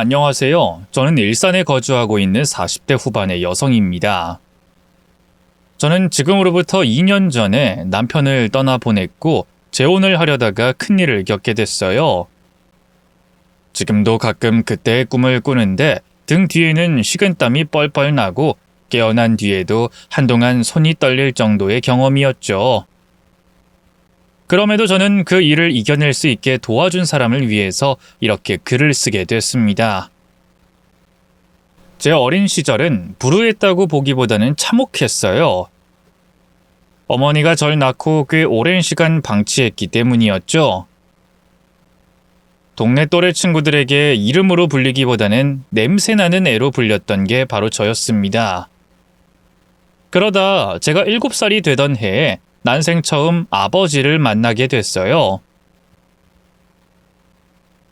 안녕하세요. 저는 일산에 거주하고 있는 40대 후반의 여성입니다. 저는 지금으로부터 2년 전에 남편을 떠나보냈고 재혼을 하려다가 큰일을 겪게 됐어요. 지금도 가끔 그때의 꿈을 꾸는데 등 뒤에는 식은땀이 뻘뻘 나고 깨어난 뒤에도 한동안 손이 떨릴 정도의 경험이었죠. 그럼에도 저는 그 일을 이겨낼 수 있게 도와준 사람을 위해서 이렇게 글을 쓰게 됐습니다. 제 어린 시절은 불우했다고 보기보다는 참혹했어요. 어머니가 절 낳고 꽤 오랜 시간 방치했기 때문이었죠. 동네 또래 친구들에게 이름으로 불리기보다는 냄새나는 애로 불렸던 게 바로 저였습니다. 그러다 제가 7살이 되던 해에 난생 처음 아버지를 만나게 됐어요.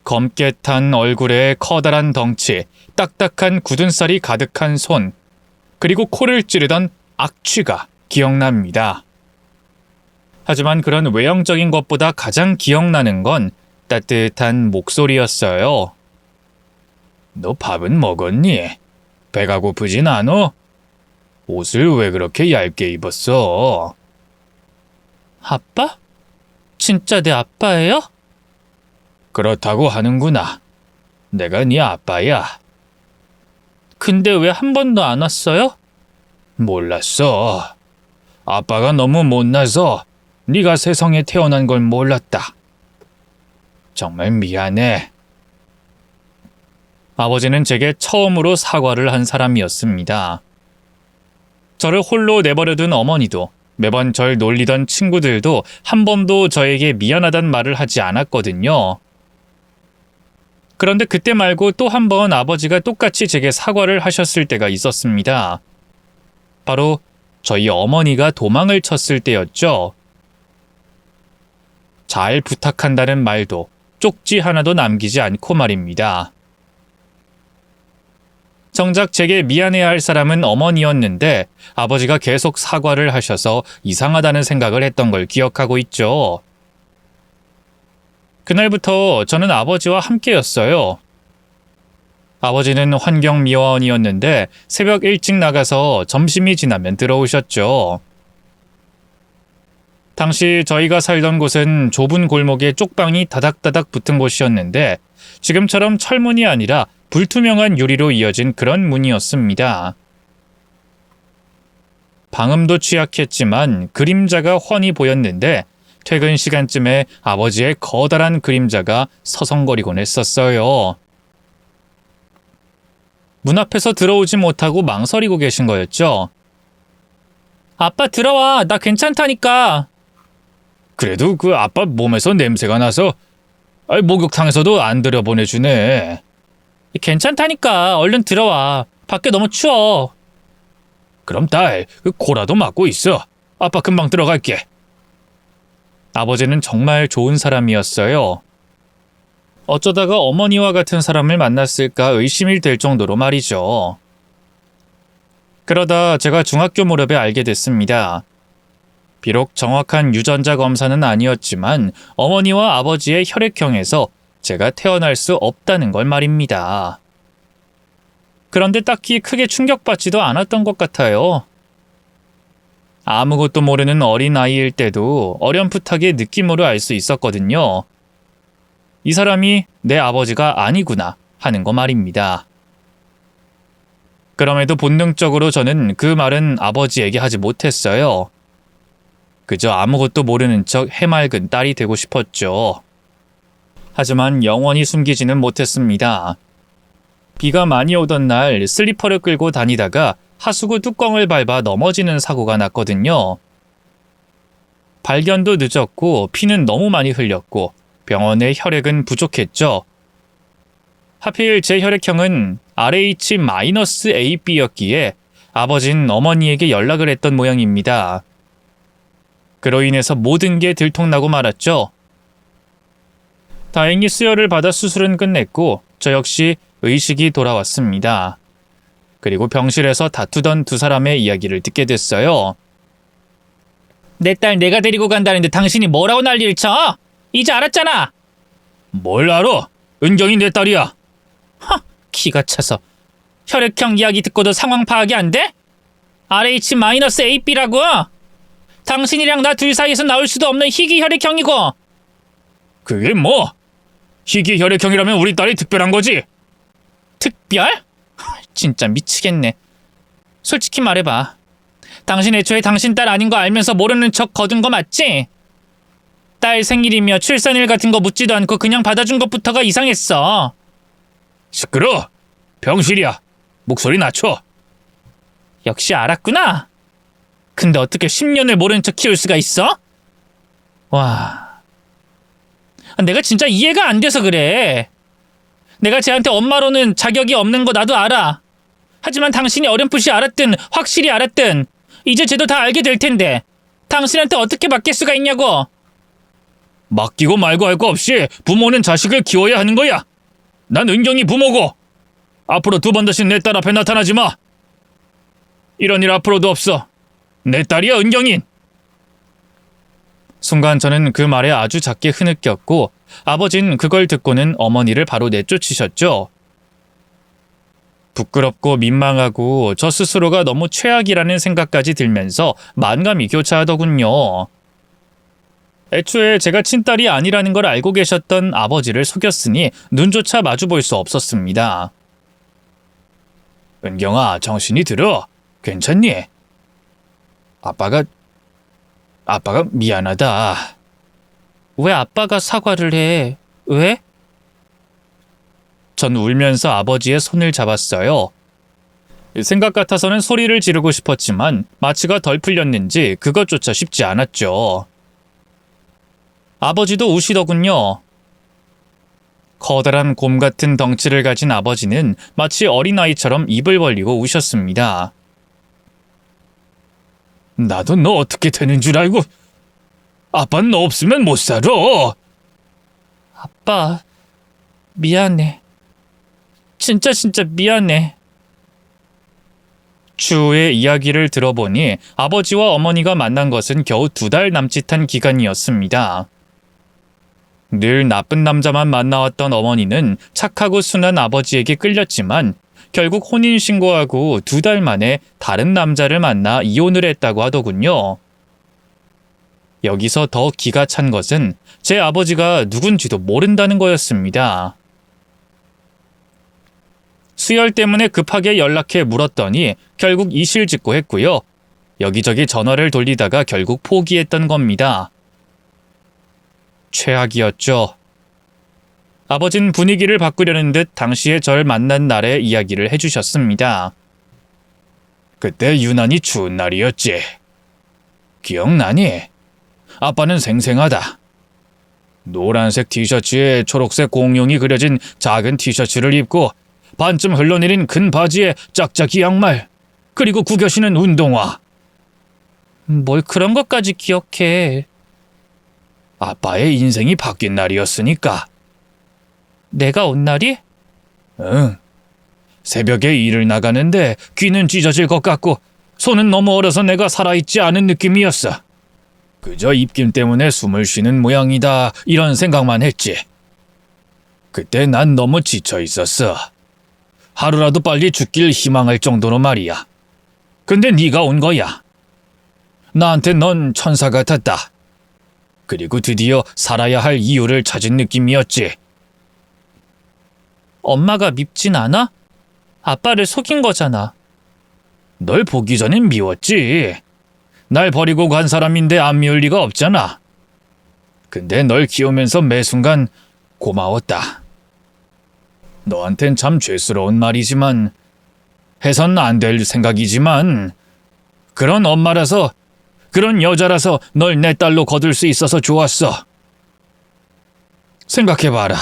검게 탄 얼굴에 커다란 덩치, 딱딱한 굳은 살이 가득한 손, 그리고 코를 찌르던 악취가 기억납니다. 하지만 그런 외형적인 것보다 가장 기억나는 건 따뜻한 목소리였어요. 너 밥은 먹었니? 배가 고프진 않어? 옷을 왜 그렇게 얇게 입었어? 아빠? 진짜 내 아빠예요? 그렇다고 하는구나. 내가 네 아빠야. 근데 왜 한 번도 안 왔어요? 몰랐어. 아빠가 너무 못나서 네가 세상에 태어난 걸 몰랐다. 정말 미안해. 아버지는 제게 처음으로 사과를 한 사람이었습니다. 저를 홀로 내버려둔 어머니도 매번 절 놀리던 친구들도 한 번도 저에게 미안하단 말을 하지 않았거든요. 그런데 그때 말고 또 한 번 아버지가 똑같이 제게 사과를 하셨을 때가 있었습니다. 바로 저희 어머니가 도망을 쳤을 때였죠. 잘 부탁한다는 말도 쪽지 하나도 남기지 않고 말입니다. 정작 제게 미안해야 할 사람은 어머니였는데 아버지가 계속 사과를 하셔서 이상하다는 생각을 했던 걸 기억하고 있죠. 그날부터 저는 아버지와 함께였어요. 아버지는 환경미화원이었는데 새벽 일찍 나가서 점심이 지나면 들어오셨죠. 당시 저희가 살던 곳은 좁은 골목에 쪽방이 다닥다닥 붙은 곳이었는데 지금처럼 철문이 아니라 불투명한 유리로 이어진 그런 문이었습니다. 방음도 취약했지만 그림자가 훤히 보였는데 퇴근 시간쯤에 아버지의 커다란 그림자가 서성거리곤 했었어요. 문 앞에서 들어오지 못하고 망설이고 계신 거였죠. 아빠 들어와, 나 괜찮다니까. 그래도 그 아빠 몸에서 냄새가 나서 목욕탕에서도 안 들여보내주네. 괜찮다니까, 얼른 들어와. 밖에 너무 추워. 그럼 딸, 코라도 막고 있어. 아빠 금방 들어갈게. 아버지는 정말 좋은 사람이었어요. 어쩌다가 어머니와 같은 사람을 만났을까 의심이 될 정도로 말이죠. 그러다 제가 중학교 무렵에 알게 됐습니다. 비록 정확한 유전자 검사는 아니었지만 어머니와 아버지의 혈액형에서 제가 태어날 수 없다는 걸 말입니다. 그런데 딱히 크게 충격받지도 않았던 것 같아요. 아무것도 모르는 어린아이일 때도 어렴풋하게 느낌으로 알 수 있었거든요. 이 사람이 내 아버지가 아니구나 하는 거 말입니다. 그럼에도 본능적으로 저는 그 말은 아버지에게 하지 못했어요. 그저 아무것도 모르는 척 해맑은 딸이 되고 싶었죠. 하지만 영원히 숨기지는 못했습니다. 비가 많이 오던 날 슬리퍼를 끌고 다니다가 하수구 뚜껑을 밟아 넘어지는 사고가 났거든요. 발견도 늦었고 피는 너무 많이 흘렸고 병원에 혈액은 부족했죠. 하필 제 혈액형은 RH-AB였기에 아버진 어머니에게 연락을 했던 모양입니다. 그로 인해서 모든 게 들통나고 말았죠. 다행히 수혈을 받아 수술은 끝냈고 저 역시 의식이 돌아왔습니다. 그리고 병실에서 다투던 두 사람의 이야기를 듣게 됐어요. 내 딸 내가 데리고 간다는데 당신이 뭐라고 난리를 쳐? 이제 알았잖아. 뭘 알아? 은경이 내 딸이야. 기가 차서. 혈액형 이야기 듣고도 상황 파악이 안 돼? RH-AB라고. 당신이랑 나 둘 사이에서 나올 수도 없는 희귀 혈액형이고. 그게 뭐? 희귀 혈액형이라면 우리 딸이 특별한 거지. 특별? 진짜 미치겠네. 솔직히 말해봐. 당신 애초에 당신 딸 아닌 거 알면서 모르는 척 거둔 거 맞지? 딸 생일이며 출산일 같은 거 묻지도 않고 그냥 받아준 것부터가 이상했어. 시끄러. 병실이야. 목소리 낮춰. 역시 알았구나. 근데 어떻게 10년을 모르는 척 키울 수가 있어? 와, 내가 진짜 이해가 안 돼서 그래. 내가 쟤한테 엄마로는 자격이 없는 거 나도 알아. 하지만 당신이 어렴풋이 알았든 확실히 알았든 이제 쟤도 다 알게 될 텐데 당신한테 어떻게 맡길 수가 있냐고. 맡기고 말고 할 거 없이 부모는 자식을 키워야 하는 거야. 난 은경이 부모고 앞으로 두 번 다시 내 딸 앞에 나타나지 마. 이런 일 앞으로도 없어. 내 딸이야, 은경인. 순간 저는 그 말에 아주 작게 흐느꼈고 아버진 그걸 듣고는 어머니를 바로 내쫓으셨죠. 부끄럽고 민망하고 저 스스로가 너무 최악이라는 생각까지 들면서 만감이 교차하더군요. 애초에 제가 친딸이 아니라는 걸 알고 계셨던 아버지를 속였으니 눈조차 마주볼 수 없었습니다. 은경아, 정신이 들어. 괜찮니? 아빠가 미안하다. 왜 아빠가 사과를 해? 왜? 전 울면서 아버지의 손을 잡았어요. 생각 같아서는 소리를 지르고 싶었지만 마취가 덜 풀렸는지 그것조차 쉽지 않았죠. 아버지도 우시더군요. 커다란 곰 같은 덩치를 가진 아버지는 마치 어린아이처럼 입을 벌리고 우셨습니다. 나도 너 어떻게 되는 줄 알고. 아빠는 너 없으면 못 살아. 아빠, 미안해. 진짜 미안해. 추후의 이야기를 들어보니 아버지와 어머니가 만난 것은 겨우 2달 남짓한 기간이었습니다. 늘 나쁜 남자만 만나왔던 어머니는 착하고 순한 아버지에게 끌렸지만 결국 혼인신고하고 2달 만에 다른 남자를 만나 이혼을 했다고 하더군요. 여기서 더 기가 찬 것은 제 아버지가 누군지도 모른다는 거였습니다. 수혈 때문에 급하게 연락해 물었더니 결국 이실직고했고요. 여기저기 전화를 돌리다가 결국 포기했던 겁니다. 최악이었죠. 아버진 분위기를 바꾸려는 듯 당시에 절 만난 날의 이야기를 해주셨습니다. 그때 유난히 추운 날이었지. 기억나니? 아빠는 생생하다. 노란색 티셔츠에 초록색 공룡이 그려진 작은 티셔츠를 입고 반쯤 흘러내린 큰 바지에 짝짝이 양말, 그리고 구겨시는 운동화. 뭘 그런 것까지 기억해. 아빠의 인생이 바뀐 날이었으니까. 내가 온 날이? 응. 새벽에 일을 나가는데 귀는 찢어질 것 같고 손은 너무 얼어서 내가 살아있지 않은 느낌이었어. 그저 입김 때문에 숨을 쉬는 모양이다 이런 생각만 했지. 그때 난 너무 지쳐 있었어. 하루라도 빨리 죽길 희망할 정도로 말이야. 근데 네가 온 거야. 나한테 넌 천사 같았다. 그리고 드디어 살아야 할 이유를 찾은 느낌이었지. 엄마가 밉진 않아? 아빠를 속인 거잖아. 널 보기 전엔 미웠지. 날 버리고 간 사람인데 안 미울 리가 없잖아. 근데 널 키우면서 매 순간 고마웠다. 너한텐 참 죄스러운 말이지만, 해선 안 될 생각이지만, 그런 엄마라서, 그런 여자라서 널 내 딸로 거둘 수 있어서 좋았어. 생각해봐라.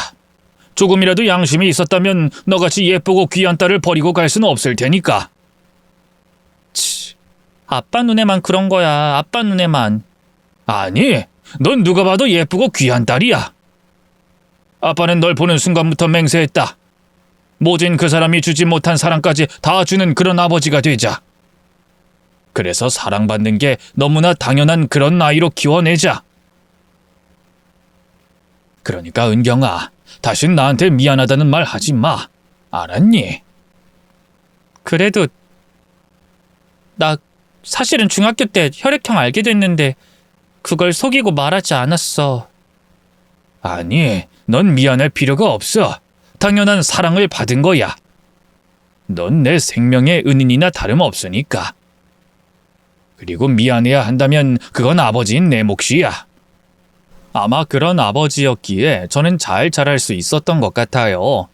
조금이라도 양심이 있었다면 너같이 예쁘고 귀한 딸을 버리고 갈 수는 없을 테니까. 아빠 눈에만 그런 거야. 아빠 눈에만. 아니, 넌 누가 봐도 예쁘고 귀한 딸이야. 아빠는 널 보는 순간부터 맹세했다. 모진 그 사람이 주지 못한 사랑까지 다 주는 그런 아버지가 되자. 그래서 사랑받는 게 너무나 당연한 그런 아이로 키워내자. 그러니까 은경아, 다신 나한테 미안하다는 말 하지 마. 알았니? 그래도 나 사실은 중학교 때 혈액형 알게 됐는데 그걸 속이고 말하지 않았어. 아니, 넌 미안할 필요가 없어. 당연한 사랑을 받은 거야. 넌 내 생명의 은인이나 다름없으니까. 그리고 미안해야 한다면 그건 아버지인 내 몫이야. 아마 그런 아버지였기에 저는 잘 자랄 수 있었던 것 같아요.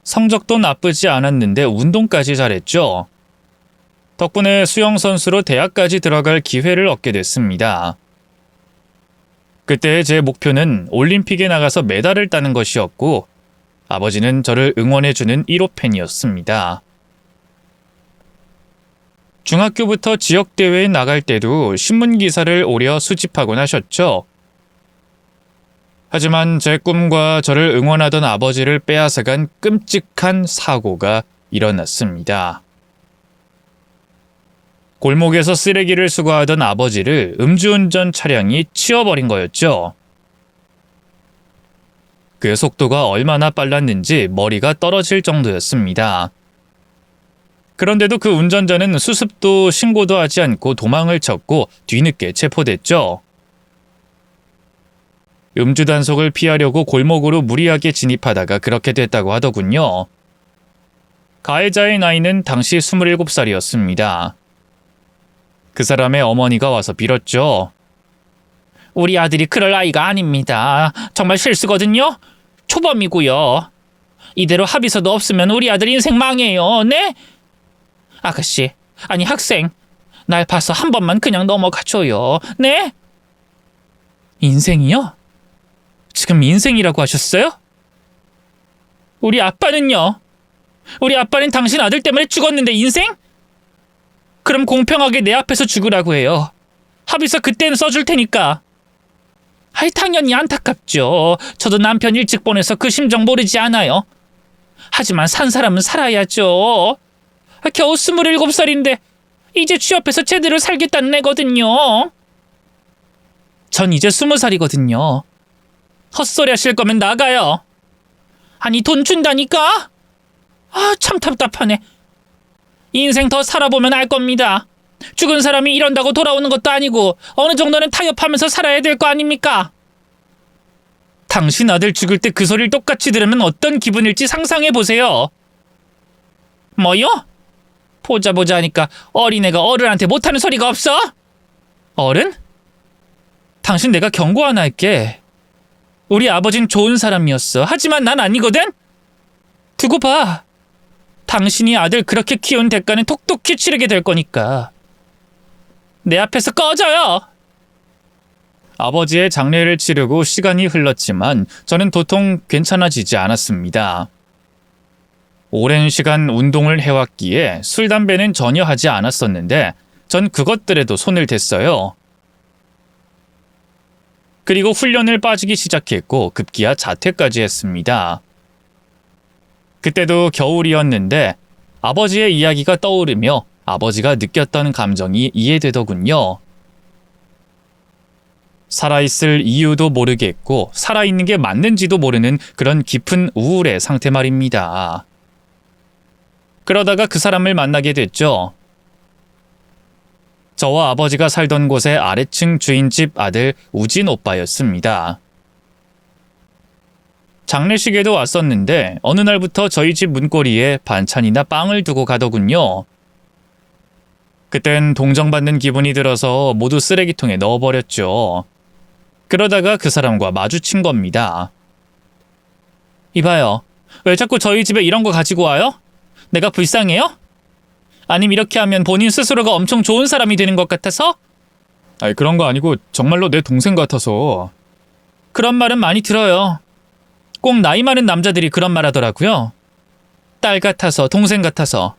성적도 나쁘지 않았는데 운동까지 잘했죠. 덕분에 수영선수로 대학까지 들어갈 기회를 얻게 됐습니다. 그때 제 목표는 올림픽에 나가서 메달을 따는 것이었고, 아버지는 저를 응원해주는 1호 팬이었습니다. 중학교부터 지역대회에 나갈 때도 신문기사를 오려 수집하곤 하셨죠. 하지만 제 꿈과 저를 응원하던 아버지를 빼앗아간 끔찍한 사고가 일어났습니다. 골목에서 쓰레기를 수거하던 아버지를 음주운전 차량이 치워버린 거였죠. 그 속도가 얼마나 빨랐는지 머리가 떨어질 정도였습니다. 그런데도 그 운전자는 수습도 신고도 하지 않고 도망을 쳤고 뒤늦게 체포됐죠. 음주 단속을 피하려고 골목으로 무리하게 진입하다가 그렇게 됐다고 하더군요. 가해자의 나이는 당시 27살이었습니다. 그 사람의 어머니가 와서 빌었죠. 우리 아들이 그럴 아이가 아닙니다. 정말 실수거든요. 초범이고요. 이대로 합의서도 없으면 우리 아들 인생 망해요. 네? 아가씨, 아니 학생, 날 봐서 한 번만 그냥 넘어가줘요. 네? 인생이요? 지금 인생이라고 하셨어요? 우리 아빠는요? 우리 아빠는 당신 아들 때문에 죽었는데 인생? 그럼 공평하게 내 앞에서 죽으라고 해요. 합의서 그때는 써줄 테니까. 아이, 당연히 안타깝죠. 저도 남편 일찍 보내서 그 심정 모르지 않아요. 하지만 산 사람은 살아야죠. 겨우 27살인데 이제 취업해서 제대로 살겠다는 애거든요. 전 이제 20살이거든요. 헛소리 하실 거면 나가요. 아니, 돈 준다니까? 아, 참 답답하네. 인생 더 살아보면 알 겁니다. 죽은 사람이 이런다고 돌아오는 것도 아니고 어느 정도는 타협하면서 살아야 될 거 아닙니까? 당신 아들 죽을 때 그 소리를 똑같이 들으면 어떤 기분일지 상상해보세요. 뭐요? 보자 하니까 어린애가 어른한테 못하는 소리가 없어? 어른? 당신 내가 경고 하나 할게. 우리 아버진 좋은 사람이었어. 하지만 난 아니거든? 두고 봐. 당신이 아들 그렇게 키운 대가는 톡톡히 치르게 될 거니까. 내 앞에서 꺼져요. 아버지의 장례를 치르고 시간이 흘렀지만 저는 도통 괜찮아지지 않았습니다. 오랜 시간 운동을 해왔기에 술, 담배는 전혀 하지 않았었는데 전 그것들에도 손을 댔어요. 그리고 훈련을 빠지기 시작했고 급기야 자퇴까지 했습니다. 그때도 겨울이었는데 아버지의 이야기가 떠오르며 아버지가 느꼈던 감정이 이해되더군요. 살아있을 이유도 모르겠고 살아있는 게 맞는지도 모르는 그런 깊은 우울의 상태 말입니다. 그러다가 그 사람을 만나게 됐죠. 저와 아버지가 살던 곳의 아래층 주인집 아들 우진 오빠였습니다. 장례식에도 왔었는데 어느 날부터 저희 집 문고리에 반찬이나 빵을 두고 가더군요. 그땐 동정받는 기분이 들어서 모두 쓰레기통에 넣어버렸죠. 그러다가 그 사람과 마주친 겁니다. 이봐요. 왜 자꾸 저희 집에 이런 거 가지고 와요? 내가 불쌍해요? 아님 이렇게 하면 본인 스스로가 엄청 좋은 사람이 되는 것 같아서? 아니, 그런 거 아니고 정말로 내 동생 같아서. 그런 말은 많이 들어요. 꼭 나이 많은 남자들이 그런 말 하더라고요. 딸 같아서, 동생 같아서.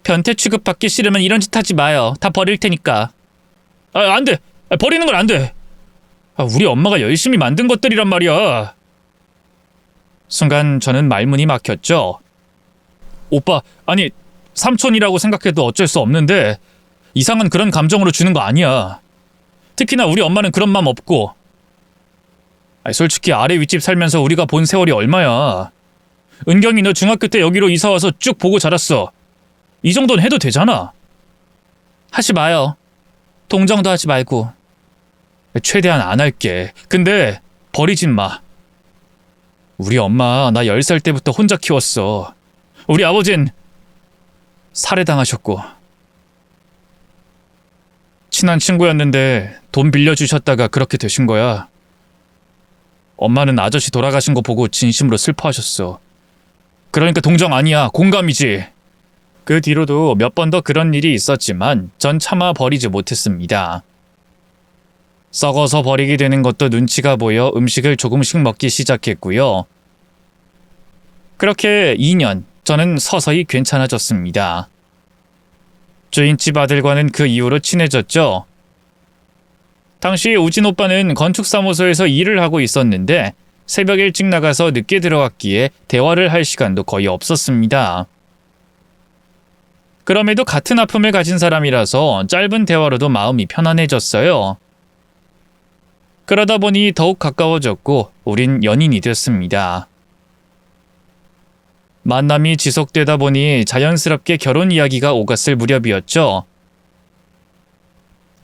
변태 취급받기 싫으면 이런 짓 하지 마요. 다 버릴 테니까. 안 돼. 버리는 건 안 돼. 우리 엄마가 열심히 만든 것들이란 말이야. 순간 저는 말문이 막혔죠. 오빠, 아니 삼촌이라고 생각해도 어쩔 수 없는데 이상한 그런 감정으로 주는 거 아니야. 특히나 우리 엄마는 그런 맘 없고. 솔직히 아래 윗집 살면서 우리가 본 세월이 얼마야. 은경이 너 중학교 때 여기로 이사 와서 쭉 보고 자랐어. 이 정도는 해도 되잖아. 하지 마요. 동정도 하지 말고. 최대한 안 할게. 근데 버리진 마. 우리 엄마 나 10살 때부터 혼자 키웠어. 우리 아버진 살해당하셨고. 친한 친구였는데 돈 빌려주셨다가 그렇게 되신 거야. 엄마는 아저씨 돌아가신 거 보고 진심으로 슬퍼하셨어. 그러니까 동정 아니야. 공감이지. 그 뒤로도 몇 번 더 그런 일이 있었지만 전 차마 버리지 못했습니다. 썩어서 버리게 되는 것도 눈치가 보여 음식을 조금씩 먹기 시작했고요. 그렇게 2년 저는 서서히 괜찮아졌습니다. 주인집 아들과는 그 이후로 친해졌죠. 당시 우진 오빠는 건축사무소에서 일을 하고 있었는데 새벽 일찍 나가서 늦게 들어왔기에 대화를 할 시간도 거의 없었습니다. 그럼에도 같은 아픔을 가진 사람이라서 짧은 대화로도 마음이 편안해졌어요. 그러다 보니 더욱 가까워졌고 우린 연인이 됐습니다. 만남이 지속되다 보니 자연스럽게 결혼 이야기가 오갔을 무렵이었죠.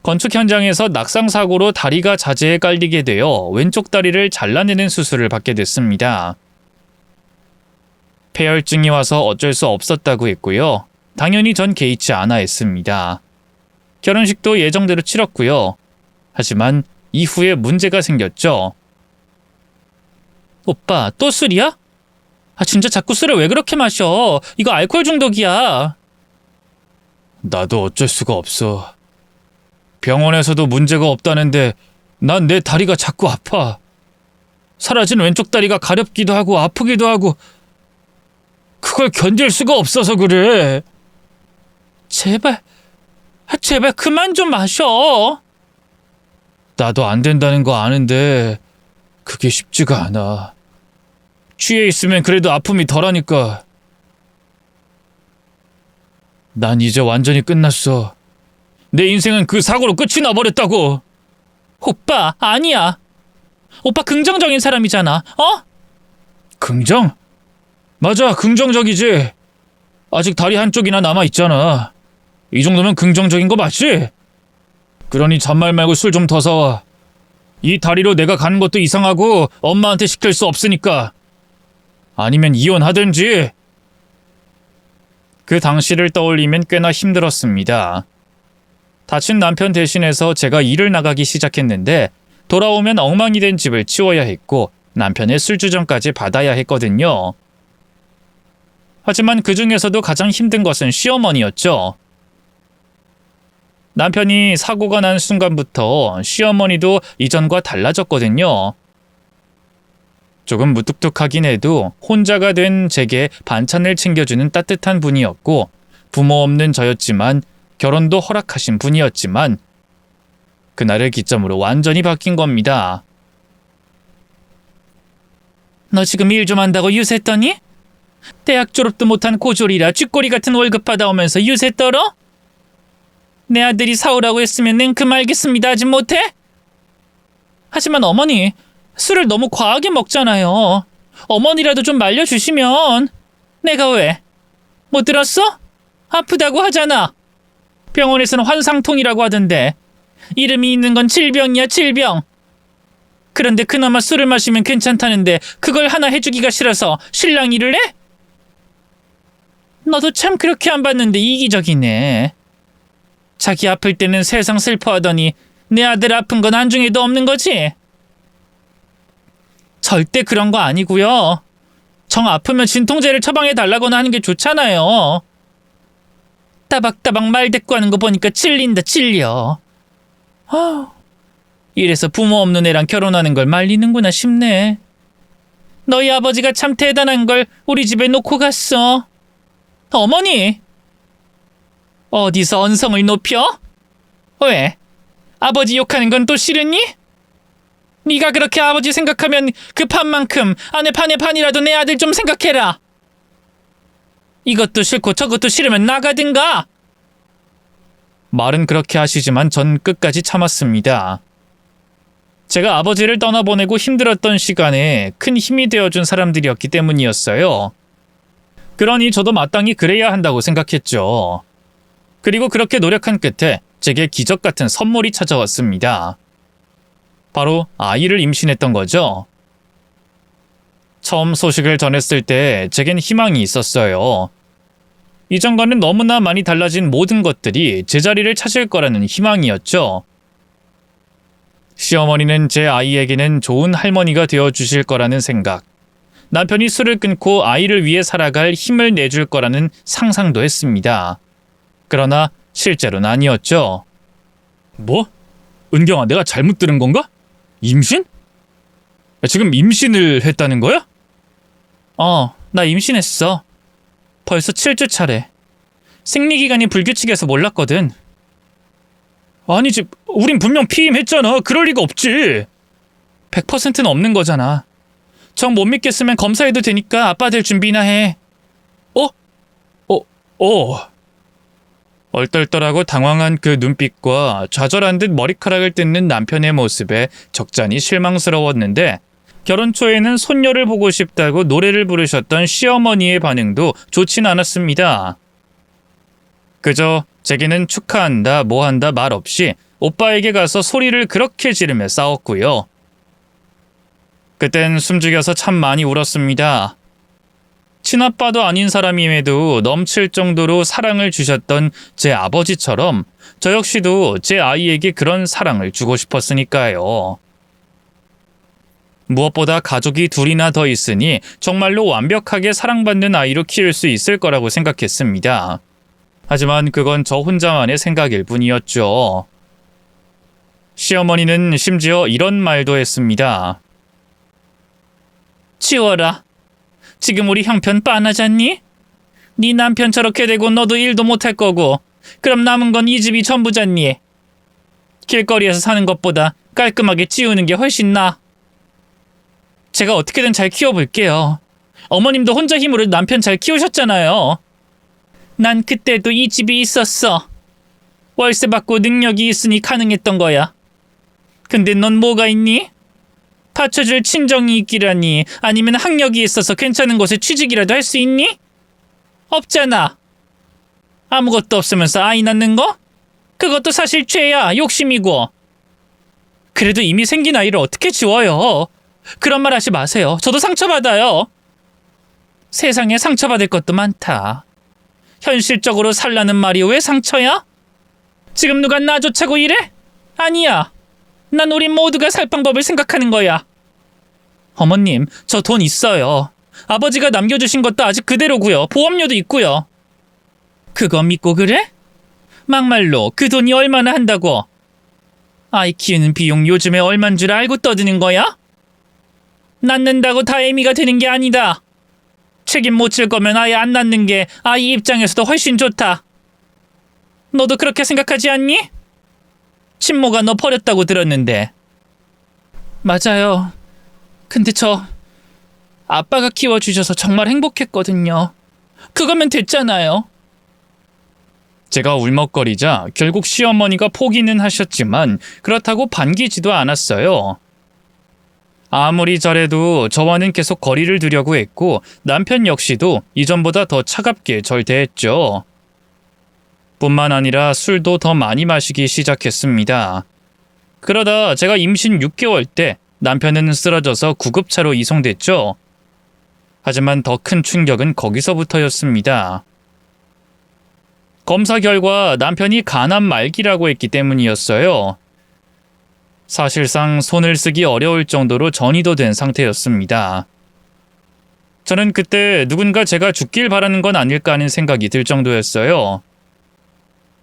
건축 현장에서 낙상 사고로 다리가 자재에 깔리게 되어 왼쪽 다리를 잘라내는 수술을 받게 됐습니다. 폐혈증이 와서 어쩔 수 없었다고 했고요. 당연히 전 개의치 않아 했습니다. 결혼식도 예정대로 치렀고요. 하지만 이후에 문제가 생겼죠. 오빠, 또 술이야? 진짜 자꾸 술을 왜 그렇게 마셔? 이거 알코올 중독이야. 나도 어쩔 수가 없어. 병원에서도 문제가 없다는데 난 내 다리가 자꾸 아파. 사라진 왼쪽 다리가 가렵기도 하고 아프기도 하고 그걸 견딜 수가 없어서 그래. 제발 그만 좀 마셔. 나도 안 된다는 거 아는데 그게 쉽지가 않아. 취해 있으면 그래도 아픔이 덜하니까. 난 이제 완전히 끝났어. 내 인생은 그 사고로 끝이 나버렸다고. 오빠, 아니야. 오빠 긍정적인 사람이잖아. 긍정? 맞아, 긍정적이지. 아직 다리 한쪽이나 남아있잖아. 이 정도면 긍정적인 거 맞지? 그러니 잔말 말고 술 좀 더 사와. 이 다리로 내가 가는 것도 이상하고 엄마한테 시킬 수 없으니까. 아니면 이혼하든지. 그 당시를 떠올리면 꽤나 힘들었습니다. 다친 남편 대신해서 제가 일을 나가기 시작했는데 돌아오면 엉망이 된 집을 치워야 했고 남편의 술주정까지 받아야 했거든요. 하지만 그 중에서도 가장 힘든 것은 시어머니였죠. 남편이 사고가 난 순간부터 시어머니도 이전과 달라졌거든요. 조금 무뚝뚝하긴 해도 혼자가 된 제게 반찬을 챙겨주는 따뜻한 분이었고 부모 없는 저였지만 결혼도 허락하신 분이었지만 그날을 기점으로 완전히 바뀐 겁니다. 너 지금 일 좀 한다고 유세 떠니? 대학 졸업도 못한 고졸이라 쥐꼬리 같은 월급 받아오면서 유세 떨어? 내 아들이 사오라고 했으면 냉큼 알겠습니다 하지 못해? 하지만 어머니, 술을 너무 과하게 먹잖아요. 어머니라도 좀 말려주시면. 내가 왜? 못 들었어? 아프다고 하잖아. 병원에서는 환상통이라고 하던데 이름이 있는 건 질병이야, 질병. 그런데 그나마 술을 마시면 괜찮다는데 그걸 하나 해주기가 싫어서 신랑 일을 해? 너도 참 그렇게 안 봤는데 이기적이네. 자기 아플 때는 세상 슬퍼하더니 내 아들 아픈 건 안중에도 없는 거지? 절대 그런 거 아니고요. 정 아프면 진통제를 처방해달라거나 하는 게 좋잖아요. 따박따박 말 대꾸하는 거 보니까 찔린다, 찔려. 이래서 부모 없는 애랑 결혼하는 걸 말리는구나 싶네. 너희 아버지가 참 대단한 걸 우리 집에 놓고 갔어. 어머니! 어디서 언성을 높여? 왜? 아버지 욕하는 건 또 싫으니? 네가 그렇게 아버지 생각하면 그 판만큼 안에 판에 판이라도 내 아들 좀 생각해라. 이것도 싫고 저것도 싫으면 나가든가. 말은 그렇게 하시지만 전 끝까지 참았습니다. 제가 아버지를 떠나보내고 힘들었던 시간에 큰 힘이 되어준 사람들이었기 때문이었어요. 그러니 저도 마땅히 그래야 한다고 생각했죠. 그리고 그렇게 노력한 끝에 제게 기적 같은 선물이 찾아왔습니다. 바로 아이를 임신했던 거죠. 처음 소식을 전했을 때 제겐 희망이 있었어요. 이전과는 너무나 많이 달라진 모든 것들이 제자리를 찾을 거라는 희망이었죠. 시어머니는 제 아이에게는 좋은 할머니가 되어주실 거라는 생각, 남편이 술을 끊고 아이를 위해 살아갈 힘을 내줄 거라는 상상도 했습니다. 그러나 실제로는 아니었죠. 뭐? 은경아, 내가 잘못 들은 건가? 임신? 지금 임신을 했다는 거야? 나 임신했어. 벌써 7주 차래. 생리기간이 불규칙해서 몰랐거든. 아니지, 우린 분명 피임했잖아. 그럴 리가 없지. 100%는 없는 거잖아. 정 못 믿겠으면 검사해도 되니까 아빠 될 준비나 해. 얼떨떨하고 당황한 그 눈빛과 좌절한 듯 머리카락을 뜯는 남편의 모습에 적잖이 실망스러웠는데, 결혼 초에는 손녀를 보고 싶다고 노래를 부르셨던 시어머니의 반응도 좋진 않았습니다. 그저 제게는 축하한다 뭐한다 말 없이 오빠에게 가서 소리를 그렇게 지르며 싸웠고요. 그땐 숨죽여서 참 많이 울었습니다. 친아빠도 아닌 사람임에도 넘칠 정도로 사랑을 주셨던 제 아버지처럼 저 역시도 제 아이에게 그런 사랑을 주고 싶었으니까요. 무엇보다 가족이 둘이나 더 있으니 정말로 완벽하게 사랑받는 아이로 키울 수 있을 거라고 생각했습니다. 하지만 그건 저 혼자만의 생각일 뿐이었죠. 시어머니는 심지어 이런 말도 했습니다. 치워라. 지금 우리 형편 빤하잖니? 네 남편 저렇게 되고 너도 일도 못할 거고 그럼 남은 건 이 집이 전부잖니? 길거리에서 사는 것보다 깔끔하게 치우는 게 훨씬 나아. 제가 어떻게든 잘 키워볼게요. 어머님도 혼자 힘으로 남편 잘 키우셨잖아요. 난 그때도 이 집이 있었어. 월세 받고 능력이 있으니 가능했던 거야. 근데 넌 뭐가 있니? 받쳐줄 친정이 있기라니, 아니면 학력이 있어서 괜찮은 곳에 취직이라도 할 수 있니? 없잖아. 아무것도 없으면서 아이 낳는 거? 그것도 사실 죄야, 욕심이고. 그래도 이미 생긴 아이를 어떻게 지워요? 그런 말 하지 마세요. 저도 상처받아요. 세상에 상처받을 것도 많다. 현실적으로 살라는 말이 왜 상처야? 지금 누가 나 좋자고 이래? 아니야. 난 우리 모두가 살 방법을 생각하는 거야. 어머님, 저 돈 있어요. 아버지가 남겨주신 것도 아직 그대로고요. 보험료도 있고요. 그거 믿고 그래? 막말로 그 돈이 얼마나 한다고? 아이 키우는 비용 요즘에 얼만 줄 알고 떠드는 거야? 낳는다고 다 애미가 되는 게 아니다. 책임 못 질 거면 아예 안 낳는 게 아이 입장에서도 훨씬 좋다. 너도 그렇게 생각하지 않니? 친모가 너 버렸다고 들었는데. 맞아요. 근데 저 아빠가 키워주셔서 정말 행복했거든요. 그거면 됐잖아요. 제가 울먹거리자 결국 시어머니가 포기는 하셨지만 그렇다고 반기지도 않았어요. 아무리 잘해도 저와는 계속 거리를 두려고 했고 남편 역시도 이전보다 더 차갑게 절 대했죠. 뿐만 아니라 술도 더 많이 마시기 시작했습니다. 그러다 제가 임신 6개월 때 남편은 쓰러져서 구급차로 이송됐죠. 하지만 더 큰 충격은 거기서부터였습니다. 검사 결과 남편이 간암 말기라고 했기 때문이었어요. 사실상 손을 쓰기 어려울 정도로 전이도 된 상태였습니다. 저는 그때 누군가 제가 죽길 바라는 건 아닐까 하는 생각이 들 정도였어요.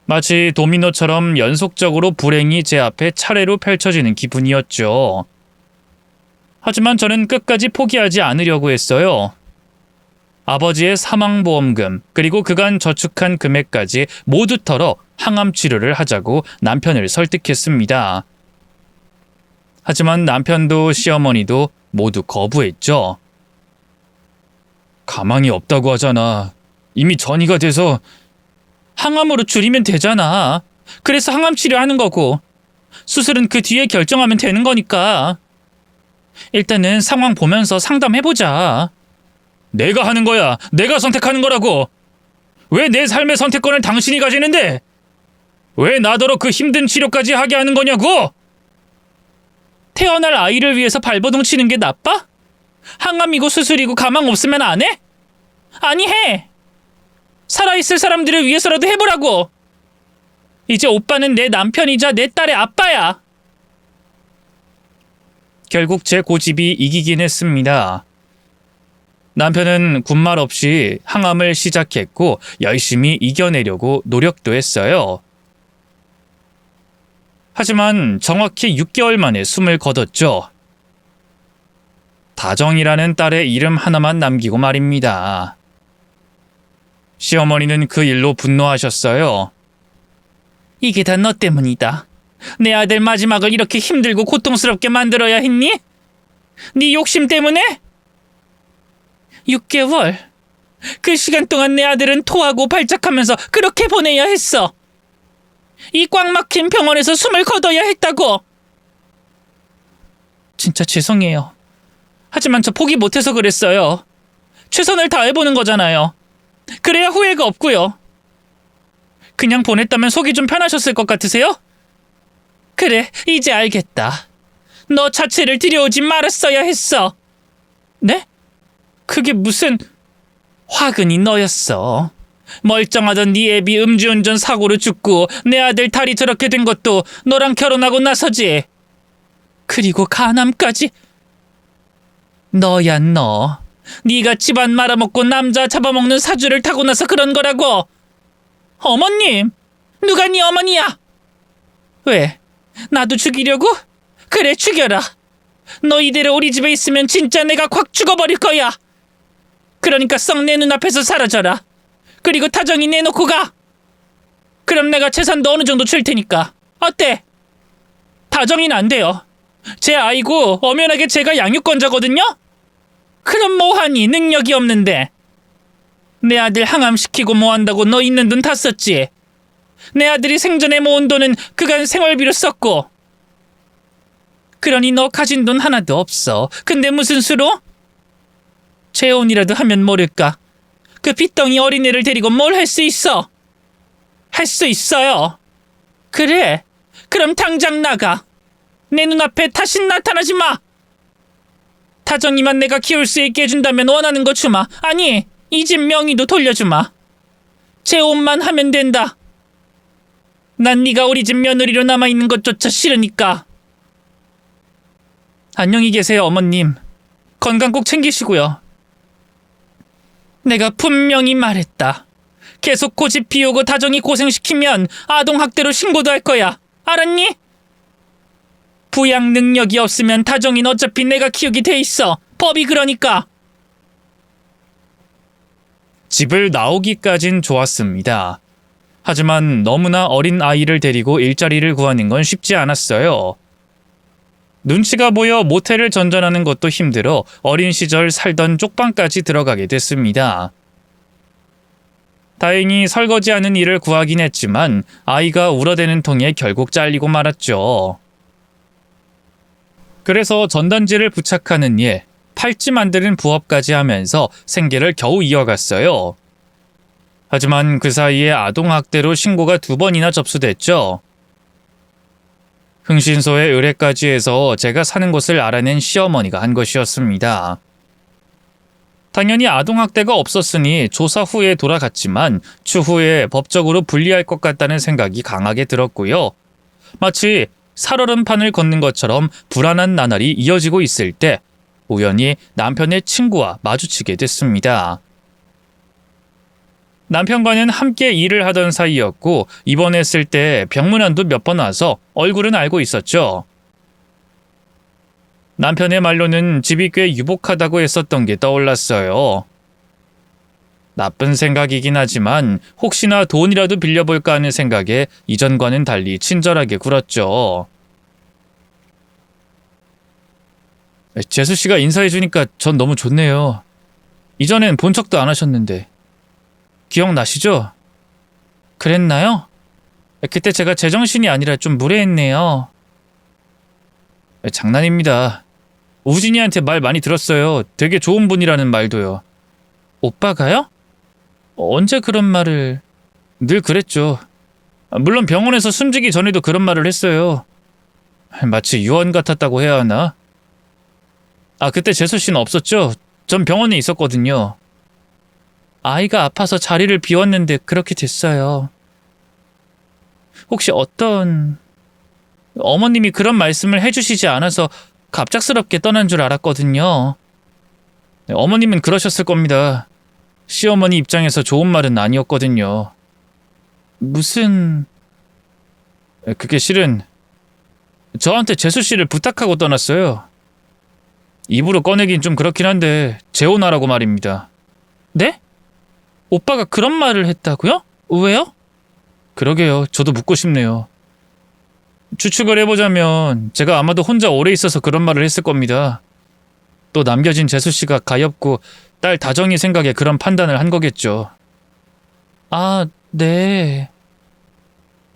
마치 도미노처럼 연속적으로 불행이 제 앞에 차례로 펼쳐지는 기분이었죠. 하지만 저는 끝까지 포기하지 않으려고 했어요. 아버지의 사망보험금 그리고 그간 저축한 금액까지 모두 털어 항암 치료를 하자고 남편을 설득했습니다. 하지만 남편도 시어머니도 모두 거부했죠. 가망이 없다고 하잖아. 이미 전이가 돼서. 항암으로 줄이면 되잖아. 그래서 항암 치료하는 거고 수술은 그 뒤에 결정하면 되는 거니까. 일단은 상황 보면서 상담해보자. 내가 하는 거야. 내가 선택하는 거라고. 왜 내 삶의 선택권을 당신이 가지는데? 왜 나더러 그 힘든 치료까지 하게 하는 거냐고? 태어날 아이를 위해서 발버둥 치는 게 나빠? 항암이고 수술이고 가망 없으면 안 해? 아니 해! 살아있을 사람들을 위해서라도 해보라고! 이제 오빠는 내 남편이자 내 딸의 아빠야! 결국 제 고집이 이기긴 했습니다. 남편은 군말 없이 항암을 시작했고 열심히 이겨내려고 노력도 했어요. 하지만 정확히 6개월 만에 숨을 거뒀죠. 다정이라는 딸의 이름 하나만 남기고 말입니다. 시어머니는 그 일로 분노하셨어요. 이게 다 너 때문이다. 내 아들 마지막을 이렇게 힘들고 고통스럽게 만들어야 했니? 네 욕심 때문에? 6개월. 그 시간 동안 내 아들은 토하고 발작하면서 그렇게 보내야 했어. 이 꽉 막힌 병원에서 숨을 거둬야 했다고. 진짜 죄송해요. 하지만 저 포기 못해서 그랬어요. 최선을 다해보는 거잖아요. 그래야 후회가 없고요. 그냥 보냈다면 속이 좀 편하셨을 것 같으세요? 그래, 이제 알겠다. 너 자체를 들여오지 말았어야 했어. 네? 그게 무슨... 화근이 너였어. 멀쩡하던 네 애비 음주운전 사고로 죽고 내 아들 딸이 저렇게 된 것도 너랑 결혼하고 나서지. 그리고 간암까지. 너야 너. 네가 집안 말아먹고 남자 잡아먹는 사주를 타고 나서 그런 거라고. 어머님, 누가 네 어머니야? 왜? 나도 죽이려고? 그래, 죽여라. 너 이대로 우리 집에 있으면 진짜 내가 확 죽어버릴 거야. 그러니까 썩 내 눈앞에서 사라져라. 그리고 타정이 내놓고 가. 그럼 내가 재산도 어느 정도 줄 테니까. 어때? 다정이는 안 돼요. 제 아이고 엄연하게 제가 양육권자거든요? 그럼 뭐하니, 능력이 없는데. 내 아들 항암시키고 뭐한다고 너 있는 돈 다 썼지. 내 아들이 생전에 모은 돈은 그간 생활비로 썼고. 그러니 너 가진 돈 하나도 없어. 근데 무슨 수로? 재혼이라도 하면 모를까. 그 빚덩이 어린애를 데리고 뭘 할 수 있어? 할 수 있어요. 그래, 그럼 당장 나가. 내 눈앞에 다신 나타나지 마. 다정이만 내가 키울 수 있게 해준다면 원하는 거 주마. 아니, 이 집 명의도 돌려주마. 재혼만 하면 된다. 난 네가 우리 집 며느리로 남아있는 것조차 싫으니까. 안녕히 계세요, 어머님. 건강 꼭 챙기시고요. 내가 분명히 말했다. 계속 고집 피우고 다정이 고생시키면 아동학대로 신고도 할 거야. 알았니? 부양 능력이 없으면 다정이는 어차피 내가 키우게 돼 있어. 법이 그러니까. 집을 나오기까진 좋았습니다. 하지만 너무나 어린 아이를 데리고 일자리를 구하는 건 쉽지 않았어요. 눈치가 보여 모텔을 전전하는 것도 힘들어 어린 시절 살던 쪽방까지 들어가게 됐습니다. 다행히 설거지하는 일을 구하긴 했지만 아이가 울어대는 통에 결국 잘리고 말았죠. 그래서 전단지를 부착하는 일, 팔찌 만드는 부업까지 하면서 생계를 겨우 이어갔어요. 하지만 그 사이에 아동학대로 신고가 2번이나 접수됐죠. 흥신소에 의뢰까지 해서 제가 사는 곳을 알아낸 시어머니가 한 것이었습니다. 당연히 아동학대가 없었으니 조사 후에 돌아갔지만 추후에 법적으로 불리할 것 같다는 생각이 강하게 들었고요. 마치 살얼음판을 걷는 것처럼 불안한 나날이 이어지고 있을 때 우연히 남편의 친구와 마주치게 됐습니다. 남편과는 함께 일을 하던 사이였고 입원했을 때 병문안도 몇 번 와서 얼굴은 알고 있었죠. 남편의 말로는 집이 꽤 유복하다고 했었던 게 떠올랐어요. 나쁜 생각이긴 하지만 혹시나 돈이라도 빌려볼까 하는 생각에 이전과는 달리 친절하게 굴었죠. 재수 씨가 인사해주니까 전 너무 좋네요. 이전엔 본 척도 안 하셨는데. 기억나시죠? 그랬나요? 그때 제가 제정신이 아니라 좀 무례했네요. 장난입니다. 우진이한테 말 많이 들었어요. 되게 좋은 분이라는 말도요. 오빠가요? 언제 그런 말을... 늘 그랬죠. 물론 병원에서 숨지기 전에도 그런 말을 했어요. 마치 유언 같았다고 해야 하나? 그때 재수 씨는 없었죠? 전 병원에 있었거든요. 아이가 아파서 자리를 비웠는데 그렇게 됐어요. 혹시 어머님이 그런 말씀을 해주시지 않아서 갑작스럽게 떠난 줄 알았거든요. 어머님은 그러셨을 겁니다. 시어머니 입장에서 좋은 말은 아니었거든요. 무슨... 그게 실은 저한테 재수 씨를 부탁하고 떠났어요. 입으로 꺼내긴 좀 그렇긴 한데 재혼하라고 말입니다. 네? 오빠가 그런 말을 했다고요? 왜요? 그러게요. 저도 묻고 싶네요. 추측을 해보자면 제가 아마도 혼자 오래 있어서 그런 말을 했을 겁니다. 또 남겨진 재수 씨가 가엾고 딸 다정이 생각에 그런 판단을 한 거겠죠. 네.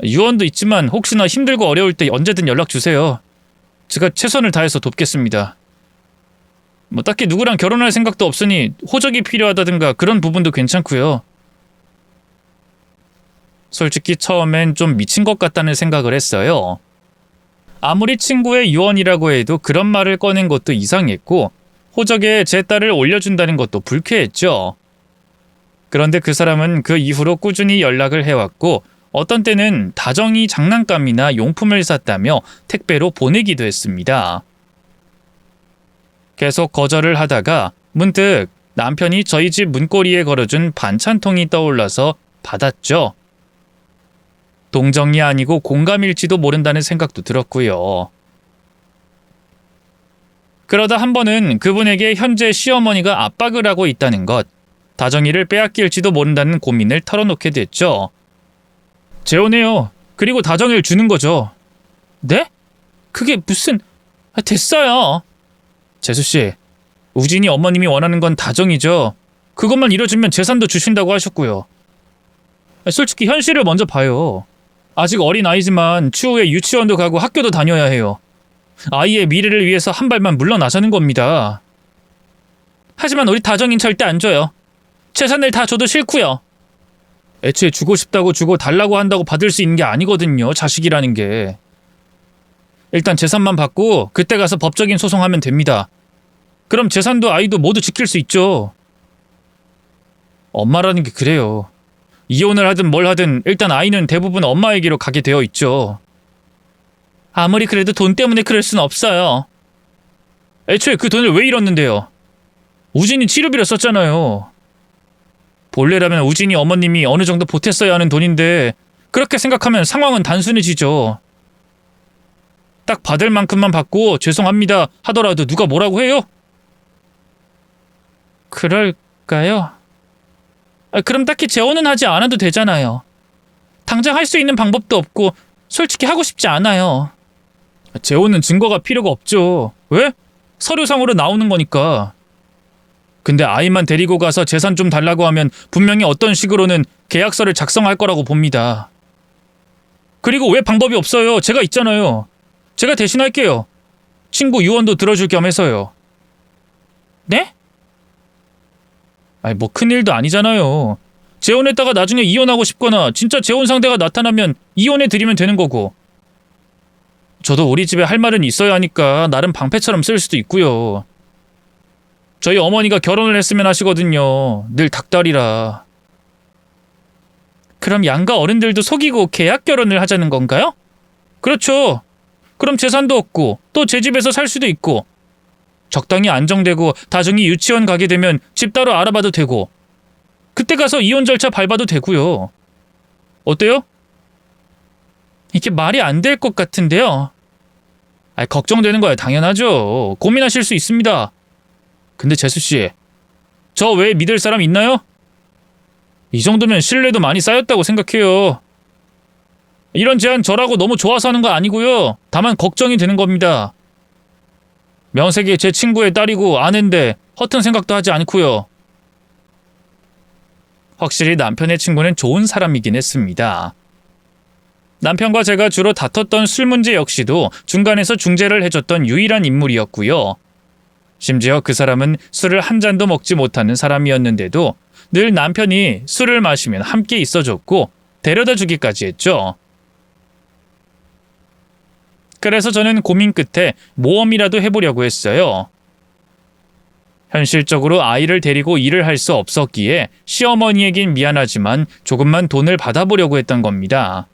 유언도 있지만 혹시나 힘들고 어려울 때 언제든 연락 주세요. 제가 최선을 다해서 돕겠습니다. 딱히 누구랑 결혼할 생각도 없으니 호적이 필요하다든가 그런 부분도 괜찮고요. 솔직히 처음엔 좀 미친 것 같다는 생각을 했어요. 아무리 친구의 유언이라고 해도 그런 말을 꺼낸 것도 이상했고 호적에 제 딸을 올려준다는 것도 불쾌했죠. 그런데 그 사람은 그 이후로 꾸준히 연락을 해왔고 어떤 때는 다정이 장난감이나 용품을 샀다며 택배로 보내기도 했습니다. 계속 거절을 하다가 문득 남편이 저희 집 문고리에 걸어준 반찬통이 떠올라서 받았죠. 동정이 아니고 공감일지도 모른다는 생각도 들었고요. 그러다 한 번은 그분에게 현재 시어머니가 압박을 하고 있다는 것, 다정이를 빼앗길지도 모른다는 고민을 털어놓게 됐죠. 재혼해요. 그리고 다정이를 주는 거죠. 네? 그게 무슨... 됐어요. 재수씨, 우진이 어머님이 원하는 건 다정이죠. 그것만 이뤄주면 재산도 주신다고 하셨고요. 솔직히 현실을 먼저 봐요. 아직 어린 아이지만 추후에 유치원도 가고 학교도 다녀야 해요. 아이의 미래를 위해서 한 발만 물러나자는 겁니다. 하지만 우리 다정인 절대 안 줘요. 재산을 다 줘도 싫고요. 애초에 주고 싶다고 주고 달라고 한다고 받을 수 있는 게 아니거든요. 자식이라는 게. 일단 재산만 받고 그때 가서 법적인 소송하면 됩니다. 그럼 재산도 아이도 모두 지킬 수 있죠. 엄마라는 게 그래요. 이혼을 하든 뭘 하든 일단 아이는 대부분 엄마에게로 가게 되어 있죠. 아무리 그래도 돈 때문에 그럴 순 없어요. 애초에 그 돈을 왜 잃었는데요? 우진이 치료비로 썼잖아요. 본래라면 우진이 어머님이 어느 정도 보탰어야 하는 돈인데 그렇게 생각하면 상황은 단순해지죠. 딱 받을 만큼만 받고 죄송합니다 하더라도 누가 뭐라고 해요? 그럴까요? 그럼 딱히 재혼은 하지 않아도 되잖아요. 당장 할 수 있는 방법도 없고 솔직히 하고 싶지 않아요. 재혼은 증거가 필요가 없죠. 왜? 서류상으로 나오는 거니까. 근데 아이만 데리고 가서 재산 좀 달라고 하면 분명히 어떤 식으로는 계약서를 작성할 거라고 봅니다. 그리고 왜 방법이 없어요? 제가 있잖아요. 제가 대신할게요. 친구 유언도 들어줄 겸 해서요. 네? 뭐 큰일도 아니잖아요. 재혼했다가 나중에 이혼하고 싶거나 진짜 재혼 상대가 나타나면 이혼해드리면 되는 거고. 저도 우리 집에 할 말은 있어야 하니까 나름 방패처럼 쓸 수도 있고요. 저희 어머니가 결혼을 했으면 하시거든요. 늘 닭다리라. 그럼 양가 어른들도 속이고 계약 결혼을 하자는 건가요? 그렇죠. 그럼 재산도 없고 또 제 집에서 살 수도 있고 적당히 안정되고 다정이 유치원 가게 되면 집 따로 알아봐도 되고 그때 가서 이혼 절차 밟아도 되고요. 어때요? 이게 말이 안 될 것 같은데요. 걱정되는 거야 당연하죠. 고민하실 수 있습니다. 근데 재수씨, 저 외에 믿을 사람 있나요? 이 정도면 신뢰도 많이 쌓였다고 생각해요. 이런 제안 저라고 너무 좋아서 하는 거 아니고요. 다만 걱정이 되는 겁니다. 명색이 제 친구의 딸이고 아는데 허튼 생각도 하지 않고요. 확실히 남편의 친구는 좋은 사람이긴 했습니다. 남편과 제가 주로 다퉜던 술 문제 역시도 중간에서 중재를 해줬던 유일한 인물이었고요. 심지어 그 사람은 술을 한 잔도 먹지 못하는 사람이었는데도 늘 남편이 술을 마시면 함께 있어줬고 데려다 주기까지 했죠. 그래서 저는 고민 끝에 모험이라도 해보려고 했어요. 현실적으로 아이를 데리고 일을 할 수 없었기에 시어머니에겐 미안하지만 조금만 돈을 받아보려고 했던 겁니다.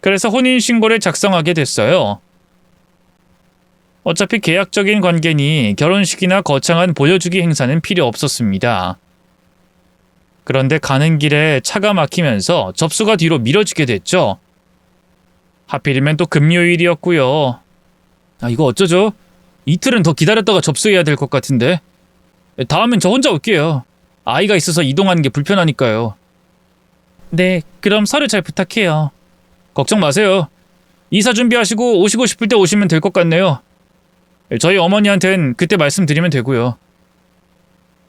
그래서 혼인신고를 작성하게 됐어요. 어차피 계약적인 관계니 결혼식이나 거창한 보여주기 행사는 필요 없었습니다. 그런데 가는 길에 차가 막히면서 접수가 뒤로 미뤄지게 됐죠. 하필이면 또 금요일이었고요. 이거 어쩌죠? 이틀은 더 기다렸다가 접수해야 될 것 같은데. 다음엔 저 혼자 올게요. 아이가 있어서 이동하는 게 불편하니까요. 네, 그럼 서류 잘 부탁해요. 걱정 마세요. 이사 준비하시고 오시고 싶을 때 오시면 될 것 같네요. 저희 어머니한텐 그때 말씀드리면 되고요.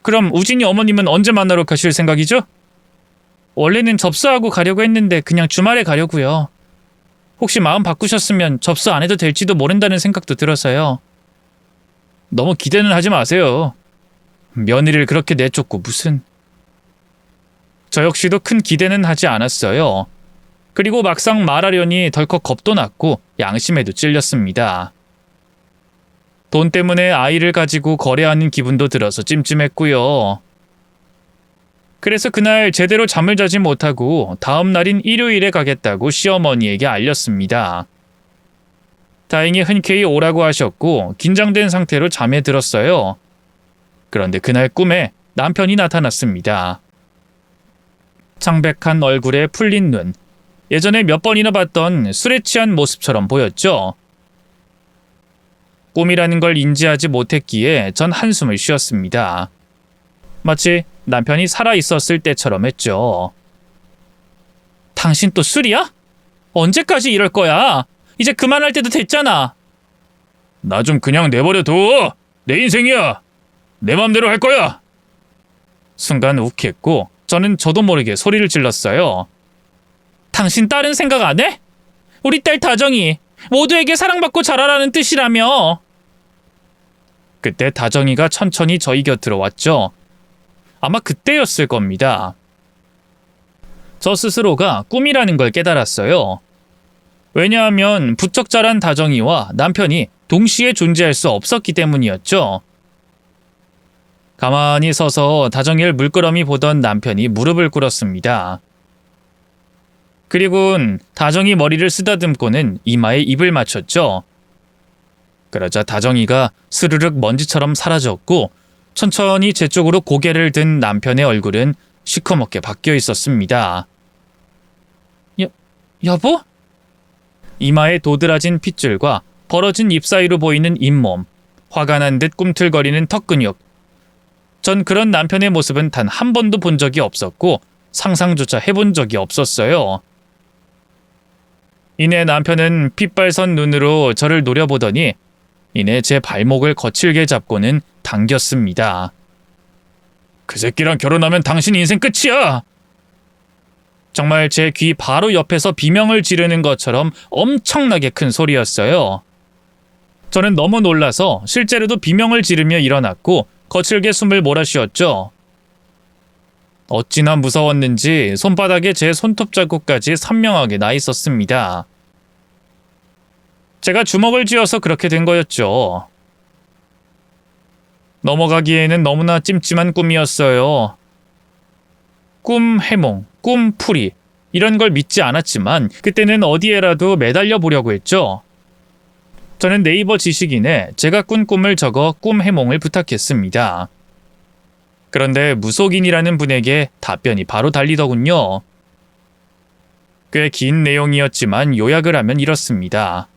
그럼 우진이 어머님은 언제 만나러 가실 생각이죠? 원래는 접수하고 가려고 했는데 그냥 주말에 가려고요. 혹시 마음 바꾸셨으면 접수 안 해도 될지도 모른다는 생각도 들어서요. 너무 기대는 하지 마세요. 며느리를 그렇게 내쫓고 무슨... 저 역시도 큰 기대는 하지 않았어요. 그리고 막상 말하려니 덜컥 겁도 났고 양심에도 찔렸습니다. 돈 때문에 아이를 가지고 거래하는 기분도 들어서 찜찜했고요. 그래서 그날 제대로 잠을 자지 못하고 다음 날인 일요일에 가겠다고 시어머니에게 알렸습니다. 다행히 흔쾌히 오라고 하셨고 긴장된 상태로 잠에 들었어요. 그런데 그날 꿈에 남편이 나타났습니다. 창백한 얼굴에 풀린 눈, 예전에 몇 번이나 봤던 술에 취한 모습처럼 보였죠. 꿈이라는 걸 인지하지 못했기에 전 한숨을 쉬었습니다. 마치 남편이 살아있었을 때처럼 했죠. 당신 또 술이야? 언제까지 이럴 거야? 이제 그만할 때도 됐잖아. 나 좀 그냥 내버려둬. 내 인생이야. 내 맘대로 할 거야. 순간 욱했고 저도 모르게 소리를 질렀어요. 당신 딸은 생각 안 해? 우리 딸 다정이 모두에게 사랑받고 자라라는 뜻이라며. 그때 다정이가 천천히 저희 곁으로 왔죠. 아마 그때였을 겁니다. 저 스스로가 꿈이라는 걸 깨달았어요. 왜냐하면 부쩍 자란 다정이와 남편이 동시에 존재할 수 없었기 때문이었죠. 가만히 서서 다정이를 물끄러미 보던 남편이 무릎을 꿇었습니다. 그리고는 다정이 머리를 쓰다듬고는 이마에 입을 맞췄죠. 그러자 다정이가 스르륵 먼지처럼 사라졌고 천천히 제 쪽으로 고개를 든 남편의 얼굴은 시커멓게 바뀌어 있었습니다. 여보? 이마에 도드라진 핏줄과 벌어진 입 사이로 보이는 잇몸, 화가 난 듯 꿈틀거리는 턱 근육. 전 그런 남편의 모습은 단 한 번도 본 적이 없었고 상상조차 해본 적이 없었어요. 이내 남편은 핏발선 눈으로 저를 노려보더니 이내 제 발목을 거칠게 잡고는 당겼습니다. 그 새끼랑 결혼하면 당신 인생 끝이야! 정말 제 귀 바로 옆에서 비명을 지르는 것처럼 엄청나게 큰 소리였어요. 저는 너무 놀라서 실제로도 비명을 지르며 일어났고 거칠게 숨을 몰아쉬었죠. 어찌나 무서웠는지 손바닥에 제 손톱 자국까지 선명하게 나 있었습니다. 제가 주먹을 쥐어서 그렇게 된 거였죠. 넘어가기에는 너무나 찜찜한 꿈이었어요. 꿈 해몽, 꿈 풀이 이런 걸 믿지 않았지만 그때는 어디에라도 매달려 보려고 했죠. 저는 네이버 지식인에 제가 꾼 꿈을 적어 꿈 해몽을 부탁했습니다. 그런데 무속인이라는 분에게 답변이 바로 달리더군요. 꽤 긴 내용이었지만 요약을 하면 이렇습니다.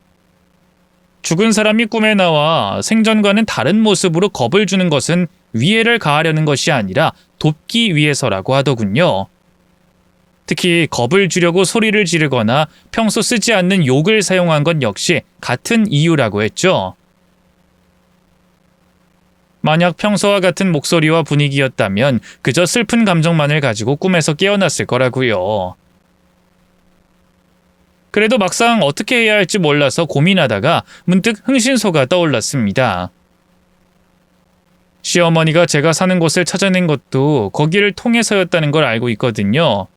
죽은 사람이 꿈에 나와 생전과는 다른 모습으로 겁을 주는 것은 위해를 가하려는 것이 아니라 돕기 위해서라고 하더군요. 특히 겁을 주려고 소리를 지르거나 평소 쓰지 않는 욕을 사용한 건 역시 같은 이유라고 했죠. 만약 평소와 같은 목소리와 분위기였다면 그저 슬픈 감정만을 가지고 꿈에서 깨어났을 거라고요. 그래도 막상 어떻게 해야 할지 몰라서 고민하다가 문득 흥신소가 떠올랐습니다. 시어머니가 제가 사는 곳을 찾아낸 것도 거기를 통해서였다는 걸 알고 있거든요.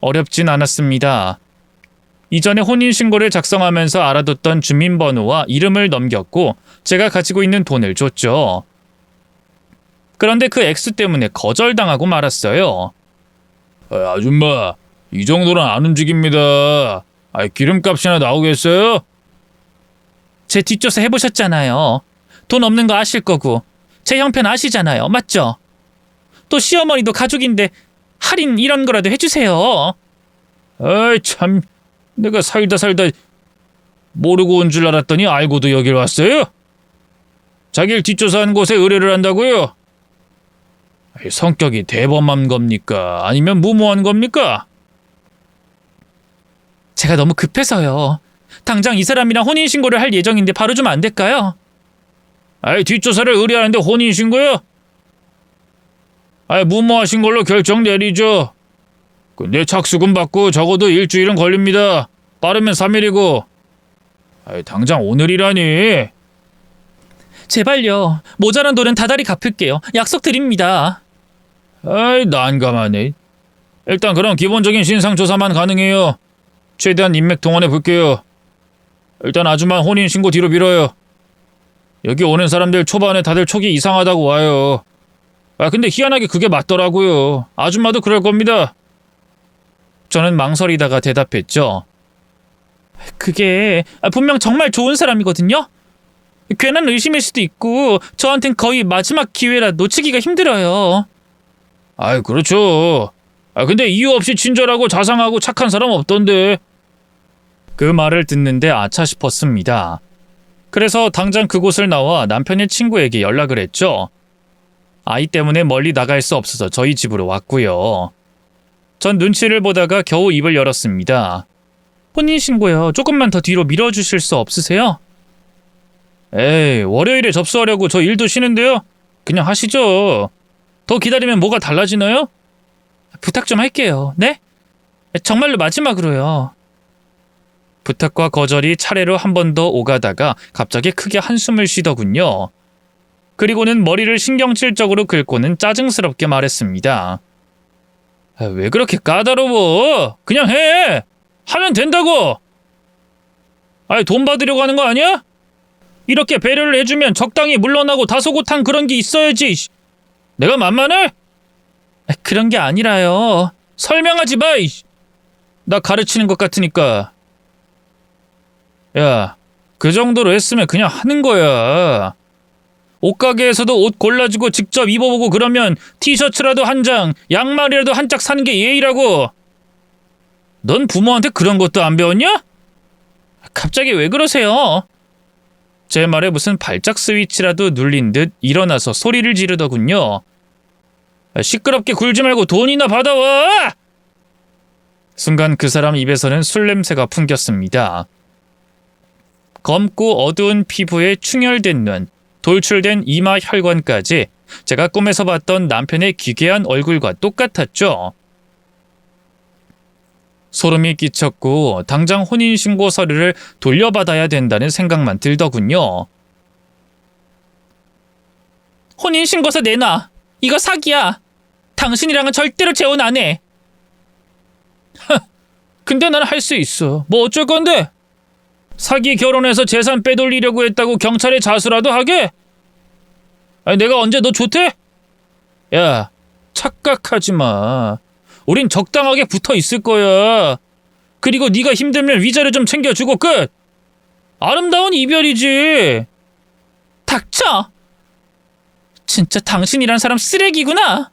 어렵진 않았습니다. 이전에 혼인신고를 작성하면서 알아뒀던 주민번호와 이름을 넘겼고 제가 가지고 있는 돈을 줬죠. 그런데 그 액수 때문에 거절당하고 말았어요. 아줌마, 이 정도는 안 움직입니다. 기름값이나 나오겠어요? 제 뒷조사 해보셨잖아요. 돈 없는 거 아실 거고 제 형편 아시잖아요. 맞죠? 또 시어머니도 가족인데 할인 이런 거라도 해주세요. 아이 참, 내가 살다 모르고 온 줄 알았더니 알고도 여길 왔어요? 자기를 뒷조사한 곳에 의뢰를 한다고요? 성격이 대범한 겁니까? 아니면 무모한 겁니까? 제가 너무 급해서요. 당장 이 사람이랑 혼인신고를 할 예정인데 바로 좀 안 될까요? 뒷조사를 의뢰하는데 혼인신고요? 무모하신 걸로 결정 내리죠. 근데 착수금 받고 적어도 일주일은 걸립니다. 빠르면 3일이고. 당장 오늘이라니. 제발요. 모자란 돈은 다달이 갚을게요. 약속 드립니다. 난감하네. 일단 그럼 기본적인 신상조사만 가능해요. 최대한 인맥 동원해 볼게요. 일단 아줌마 혼인신고 뒤로 밀어요. 여기 오는 사람들 초반에 다들 촉이 이상하다고 와요. 근데 희한하게 그게 맞더라고요. 아줌마도 그럴 겁니다. 저는 망설이다가 대답했죠. 그게 분명 정말 좋은 사람이거든요. 괜한 의심일 수도 있고 저한텐 거의 마지막 기회라 놓치기가 힘들어요. 그렇죠. 근데 이유 없이 친절하고 자상하고 착한 사람 없던데. 그 말을 듣는데 아차 싶었습니다. 그래서 당장 그곳을 나와 남편의 친구에게 연락을 했죠. 아이 때문에 멀리 나갈 수 없어서 저희 집으로 왔고요. 전 눈치를 보다가 겨우 입을 열었습니다. 혼인신고요. 조금만 더 뒤로 밀어주실 수 없으세요? 월요일에 접수하려고 저 일도 쉬는데요. 그냥 하시죠. 더 기다리면 뭐가 달라지나요? 부탁 좀 할게요. 네? 정말로 마지막으로요. 부탁과 거절이 차례로 한 번 더 오가다가 갑자기 크게 한숨을 쉬더군요. 그리고는 머리를 신경질적으로 긁고는 짜증스럽게 말했습니다. 왜 그렇게 까다로워? 그냥 해! 하면 된다고! 돈 받으려고 하는 거 아니야? 이렇게 배려를 해주면 적당히 물러나고 다소곳한 그런 게 있어야지. 내가 만만해? 그런 게 아니라요. 설명하지 마! 나 가르치는 것 같으니까. 야, 그 정도로 했으면 그냥 하는 거야. 옷가게에서도 옷 골라주고 직접 입어보고 그러면 티셔츠라도 한 장, 양말이라도 한 짝 사는 게 예의라고. 넌 부모한테 그런 것도 안 배웠냐? 갑자기 왜 그러세요? 제 말에 무슨 발작 스위치라도 눌린 듯 일어나서 소리를 지르더군요. 시끄럽게 굴지 말고 돈이나 받아와! 순간 그 사람 입에서는 술 냄새가 풍겼습니다. 검고 어두운 피부에 충혈된 눈, 돌출된 이마 혈관까지 제가 꿈에서 봤던 남편의 기괴한 얼굴과 똑같았죠. 소름이 끼쳤고 당장 혼인신고 서류를 돌려받아야 된다는 생각만 들더군요. 혼인신고서 내놔. 이거 사기야. 당신이랑은 절대로 재혼 안 해. 근데 난 할 수 있어. 뭐 어쩔 건데? 사기 결혼해서 재산 빼돌리려고 했다고 경찰에 자수라도 하게? 내가 언제 너 좋대? 야, 착각하지 마. 우린 적당하게 붙어 있을 거야. 그리고 네가 힘들면 위자료 좀 챙겨주고 끝. 아름다운 이별이지. 닥쳐. 진짜 당신이란 사람 쓰레기구나.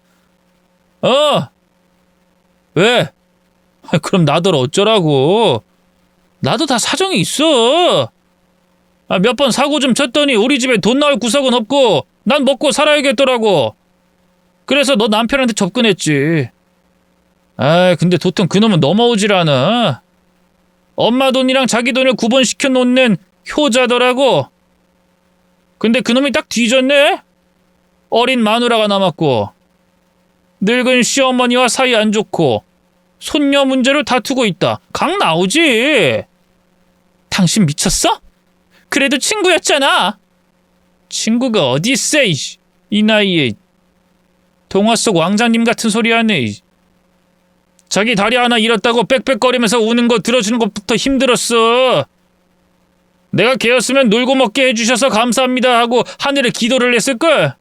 왜? 그럼 나들 어쩌라고? 나도 다 사정이 있어. 몇 번 사고 좀 쳤더니 우리 집에 돈 나올 구석은 없고 난 먹고 살아야겠더라고. 그래서 너 남편한테 접근했지. 근데 도통 그놈은 넘어오질 않아. 엄마 돈이랑 자기 돈을 구분시켜 놓는 효자더라고. 근데 그놈이 딱 뒤졌네? 어린 마누라가 남았고 늙은 시어머니와 사이 안 좋고 손녀 문제로 다투고 있다. 각 나오지. 당신 미쳤어? 그래도 친구였잖아. 친구가 어디 있어, 이 나이에. 동화 속 왕자님 같은 소리 하네. 자기 다리 하나 잃었다고 빽빽거리면서 우는 거 들어주는 것부터 힘들었어. 내가 걔였으면 놀고 먹게 해주셔서 감사합니다 하고 하늘에 기도를 했을걸.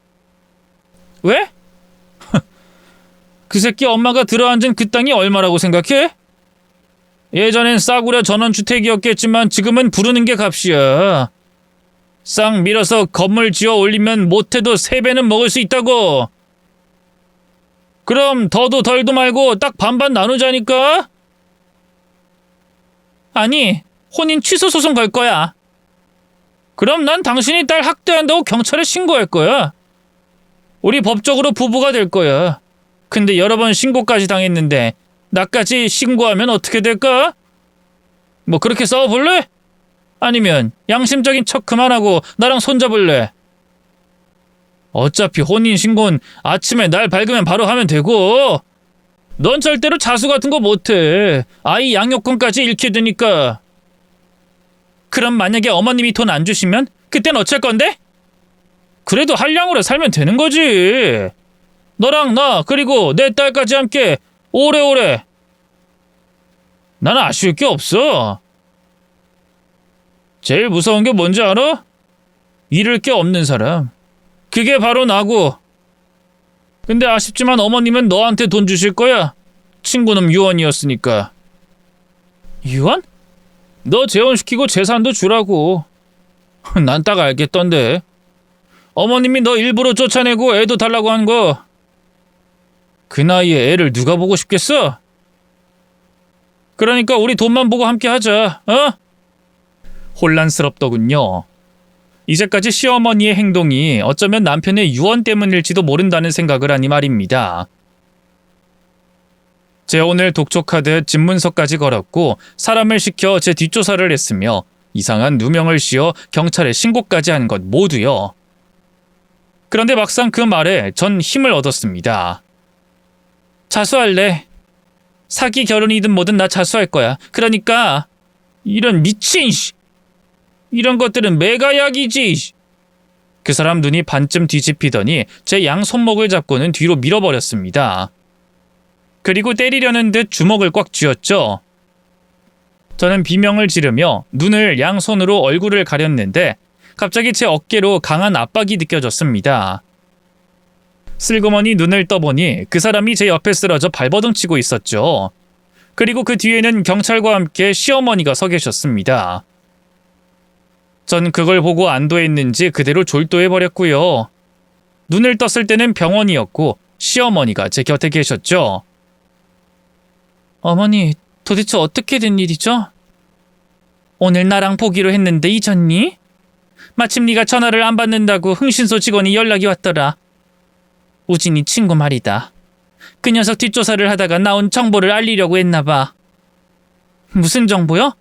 왜? 그 새끼 엄마가 들어앉은 그 땅이 얼마라고 생각해? 예전엔 싸구려 전원주택이었겠지만 지금은 부르는 게 값이야. 싹 밀어서 건물 지어 올리면 못해도 3배는 먹을 수 있다고. 그럼 더도 덜도 말고 딱 반반 나누자니까? 아니, 혼인 취소 소송 걸 거야. 그럼 난 당신이 딸 학대한다고 경찰에 신고할 거야. 우리 법적으로 부부가 될 거야. 근데 여러 번 신고까지 당했는데 나까지 신고하면 어떻게 될까? 뭐 그렇게 싸워볼래? 아니면 양심적인 척 그만하고 나랑 손잡을래? 어차피 혼인신고는 아침에 날 밝으면 바로 하면 되고 넌 절대로 자수 같은 거 못해. 아이 양육권까지 잃게 되니까. 그럼 만약에 어머님이 돈 안 주시면 그땐 어쩔 건데? 그래도 한량으로 살면 되는 거지. 너랑 나 그리고 내 딸까지 함께 오래오래. 나는 아쉬울 게 없어. 제일 무서운 게 뭔지 알아? 잃을 게 없는 사람. 그게 바로 나고. 근데 아쉽지만 어머님은 너한테 돈 주실 거야. 친구는 유언이었으니까. 유언? 너 재혼시키고 재산도 주라고. 난 딱 알겠던데. 어머님이 너 일부러 쫓아내고 애도 달라고 한 거. 그 나이에 애를 누가 보고 싶겠어? 그러니까 우리 돈만 보고 함께 하자. 어? 혼란스럽더군요. 이제까지 시어머니의 행동이 어쩌면 남편의 유언 때문일지도 모른다는 생각을 하니 말입니다. 재혼을 독촉하듯 집문서까지 걸었고 사람을 시켜 제 뒷조사를 했으며 이상한 누명을 씌워 경찰에 신고까지 한 것 모두요. 그런데 막상 그 말에 전 힘을 얻었습니다. 자수할래. 사기 결혼이든 뭐든 나 자수할 거야. 그러니까 이런 미친 이런 것들은 매가약이지. 그 사람 눈이 반쯤 뒤집히더니 제 양 손목을 잡고는 뒤로 밀어버렸습니다. 그리고 때리려는 듯 주먹을 꽉 쥐었죠. 저는 비명을 지르며 눈을 양손으로 얼굴을 가렸는데 갑자기 제 어깨로 강한 압박이 느껴졌습니다. 슬그머니 눈을 떠보니 그 사람이 제 옆에 쓰러져 발버둥 치고 있었죠. 그리고 그 뒤에는 경찰과 함께 시어머니가 서 계셨습니다. 전 그걸 보고 안도했는지 그대로 졸도해버렸고요. 눈을 떴을 때는 병원이었고 시어머니가 제 곁에 계셨죠. 어머니, 도대체 어떻게 된 일이죠? 오늘 나랑 보기로 했는데 잊었니? 마침 네가 전화를 안 받는다고 흥신소 직원이 연락이 왔더라. 우진이 친구 말이다. 그 녀석 뒷조사를 하다가 나온 정보를 알리려고 했나 봐. 무슨 정보요?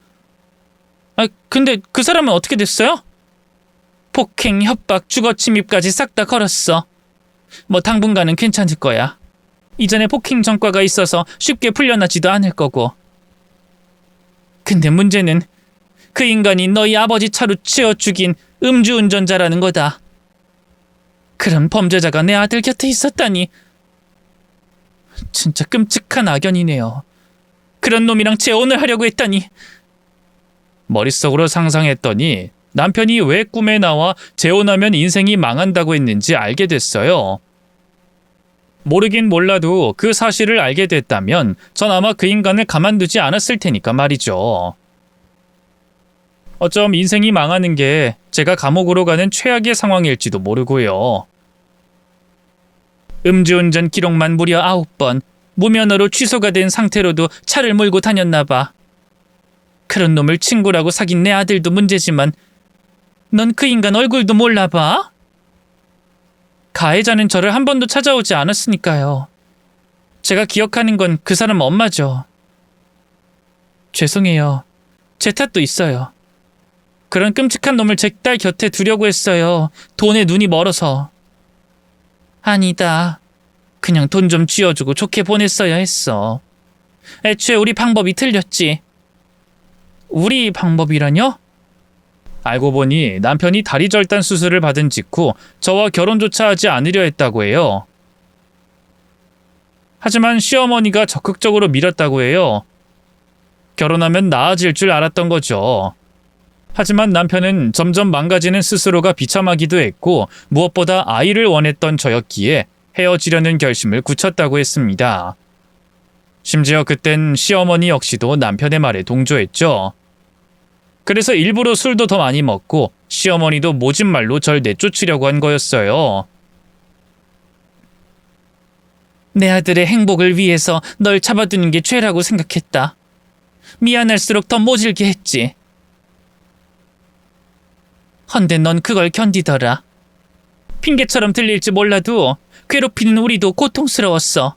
근데 그 사람은 어떻게 됐어요? 폭행, 협박, 주거 침입까지 싹 다 걸었어. 뭐 당분간은 괜찮을 거야. 이전에 폭행 전과가 있어서 쉽게 풀려나지도 않을 거고. 근데 문제는 그 인간이 너희 아버지 차로 치어 죽인 음주운전자라는 거다. 그런 범죄자가 내 아들 곁에 있었다니. 진짜 끔찍한 악연이네요. 그런 놈이랑 재혼을 하려고 했다니. 머릿속으로 상상했더니 남편이 왜 꿈에 나와 재혼하면 인생이 망한다고 했는지 알게 됐어요. 모르긴 몰라도 그 사실을 알게 됐다면 전 아마 그 인간을 가만두지 않았을 테니까 말이죠. 어쩜 인생이 망하는 게 제가 감옥으로 가는 최악의 상황일지도 모르고요. 음주운전 기록만 무려 9번, 무면허로 취소가 된 상태로도 차를 몰고 다녔나 봐. 그런 놈을 친구라고 사귄 내 아들도 문제지만 넌 그 인간 얼굴도 몰라 봐? 가해자는 저를 한 번도 찾아오지 않았으니까요. 제가 기억하는 건 그 사람 엄마죠. 죄송해요. 제 탓도 있어요. 그런 끔찍한 놈을 제 딸 곁에 두려고 했어요. 돈에 눈이 멀어서. 아니다. 그냥 돈 좀 쥐어주고 좋게 보냈어야 했어. 애초에 우리 방법이 틀렸지. 우리 방법이라뇨? 알고 보니 남편이 다리 절단 수술을 받은 직후 저와 결혼조차 하지 않으려 했다고 해요. 하지만 시어머니가 적극적으로 밀었다고 해요. 결혼하면 나아질 줄 알았던 거죠. 하지만 남편은 점점 망가지는 스스로가 비참하기도 했고 무엇보다 아이를 원했던 저였기에 헤어지려는 결심을 굳혔다고 했습니다. 심지어 그땐 시어머니 역시도 남편의 말에 동조했죠. 그래서 일부러 술도 더 많이 먹고 시어머니도 모진 말로 절 내쫓으려고 한 거였어요. 내 아들의 행복을 위해서 널 잡아두는 게 죄라고 생각했다. 미안할수록 더 모질게 했지. 헌데 넌 그걸 견디더라. 핑계처럼 들릴지 몰라도 괴롭히는 우리도 고통스러웠어.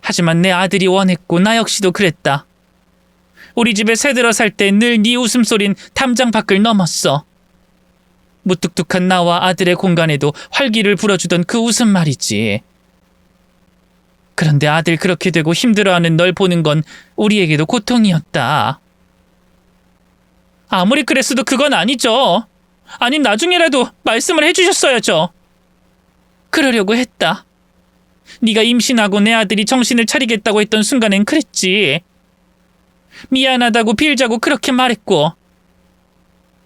하지만 내 아들이 원했고 나 역시도 그랬다. 우리 집에 새들어 살 때 늘 네 웃음소린 담장 밖을 넘었어. 무뚝뚝한 나와 아들의 공간에도 활기를 불어주던 그 웃음 말이지. 그런데 아들 그렇게 되고 힘들어하는 널 보는 건 우리에게도 고통이었다. 아무리 그랬어도 그건 아니죠. 아님 나중에라도 말씀을 해주셨어야죠. 그러려고 했다. 네가 임신하고 내 아들이 정신을 차리겠다고 했던 순간엔 그랬지. 미안하다고 빌자고 그렇게 말했고.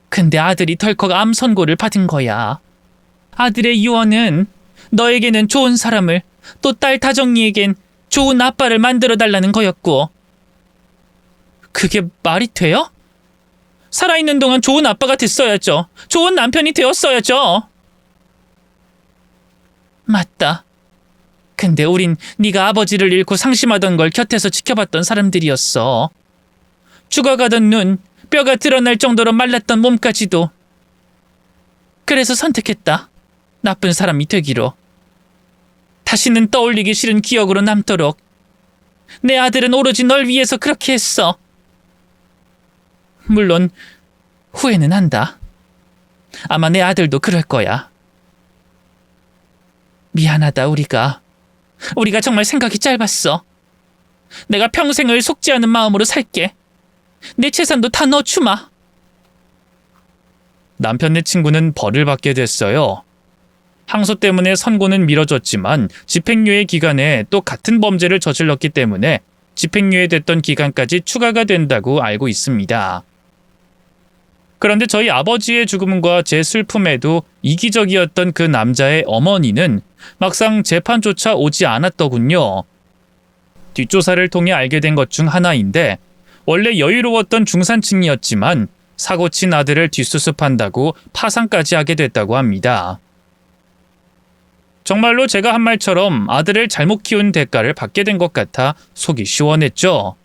근데 아들이 덜컥 암 선고를 받은 거야. 아들의 유언은 너에게는 좋은 사람을, 또 딸 다정이에겐 좋은 아빠를 만들어달라는 거였고. 그게 말이 돼요? 살아있는 동안 좋은 아빠가 됐어야죠. 좋은 남편이 되었어야죠. 맞다. 근데 우린 네가 아버지를 잃고 상심하던 걸 곁에서 지켜봤던 사람들이었어. 죽어가던 눈, 뼈가 드러날 정도로 말랐던 몸까지도. 그래서 선택했다. 나쁜 사람이 되기로. 다시는 떠올리기 싫은 기억으로 남도록. 내 아들은 오로지 널 위해서 그렇게 했어. 물론 후회는 한다. 아마 내 아들도 그럴 거야. 미안하다 우리가 정말 생각이 짧았어. 내가 평생을 속지 않은 마음으로 살게. 내 재산도 다 넣어주마. 남편네 친구는 벌을 받게 됐어요. 항소 때문에 선고는 미뤄졌지만 집행유예 기간에 또 같은 범죄를 저질렀기 때문에 집행유예 됐던 기간까지 추가가 된다고 알고 있습니다. 그런데 저희 아버지의 죽음과 제 슬픔에도 이기적이었던 그 남자의 어머니는 막상 재판조차 오지 않았더군요. 뒷조사를 통해 알게 된 것 중 하나인데 원래 여유로웠던 중산층이었지만 사고친 아들을 뒷수습한다고 파산까지 하게 됐다고 합니다. 정말로 제가 한 말처럼 아들을 잘못 키운 대가를 받게 된 것 같아 속이 시원했죠.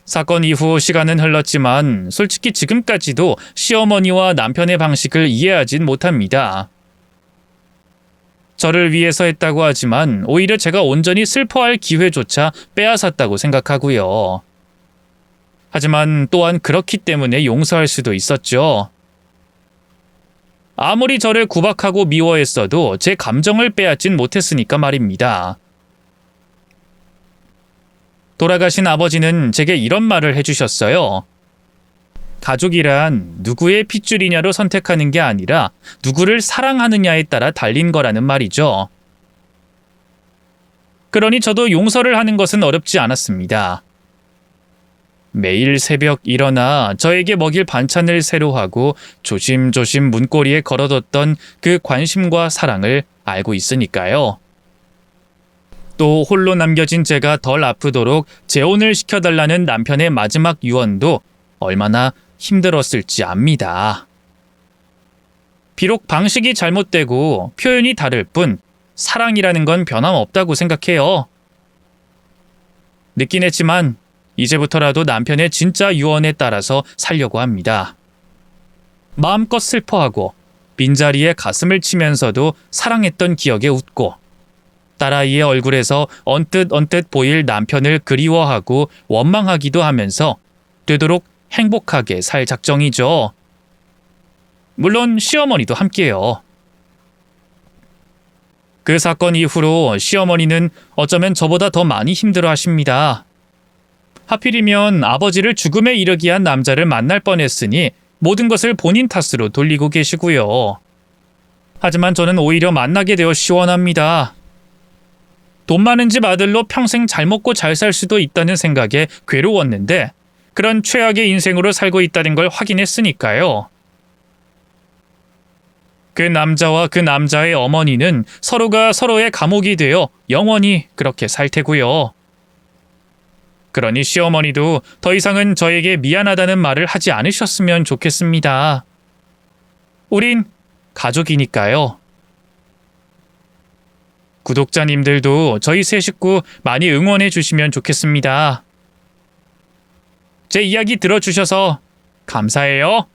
사건 이후 시간은 흘렀지만 솔직히 지금까지도 시어머니와 남편의 방식을 이해하진 못합니다. 저를 위해서 했다고 하지만 오히려 제가 온전히 슬퍼할 기회조차 빼앗았다고 생각하고요. 하지만 또한 그렇기 때문에 용서할 수도 있었죠. 아무리 저를 구박하고 미워했어도 제 감정을 빼앗진 못했으니까 말입니다. 돌아가신 아버지는 제게 이런 말을 해주셨어요. 가족이란 누구의 핏줄이냐로 선택하는 게 아니라 누구를 사랑하느냐에 따라 달린 거라는 말이죠. 그러니 저도 용서를 하는 것은 어렵지 않았습니다. 매일 새벽 일어나 저에게 먹일 반찬을 새로 하고 조심조심 문고리에 걸어뒀던 그 관심과 사랑을 알고 있으니까요. 또 홀로 남겨진 제가 덜 아프도록 재혼을 시켜달라는 남편의 마지막 유언도 얼마나 힘들었을지 압니다. 비록 방식이 잘못되고 표현이 다를 뿐 사랑이라는 건 변함없다고 생각해요. 늦긴 했지만 이제부터라도 남편의 진짜 유언에 따라서 살려고 합니다. 마음껏 슬퍼하고 빈자리에 가슴을 치면서도 사랑했던 기억에 웃고 딸아이의 얼굴에서 언뜻 보일 남편을 그리워하고 원망하기도 하면서 되도록 행복하게 살 작정이죠. 물론 시어머니도 함께요. 그 사건 이후로 시어머니는 어쩌면 저보다 더 많이 힘들어 하십니다. 하필이면 아버지를 죽음에 이르게 한 남자를 만날 뻔했으니 모든 것을 본인 탓으로 돌리고 계시고요. 하지만 저는 오히려 만나게 되어 시원합니다. 돈 많은 집 아들로 평생 잘 먹고 잘 살 수도 있다는 생각에 괴로웠는데 그런 최악의 인생으로 살고 있다는 걸 확인했으니까요. 그 남자와 그 남자의 어머니는 서로가 서로의 감옥이 되어 영원히 그렇게 살 테고요. 그러니 시어머니도 더 이상은 저에게 미안하다는 말을 하지 않으셨으면 좋겠습니다. 우린 가족이니까요. 구독자님들도 저희 세 식구 많이 응원해 주시면 좋겠습니다. 제 이야기 들어주셔서 감사해요.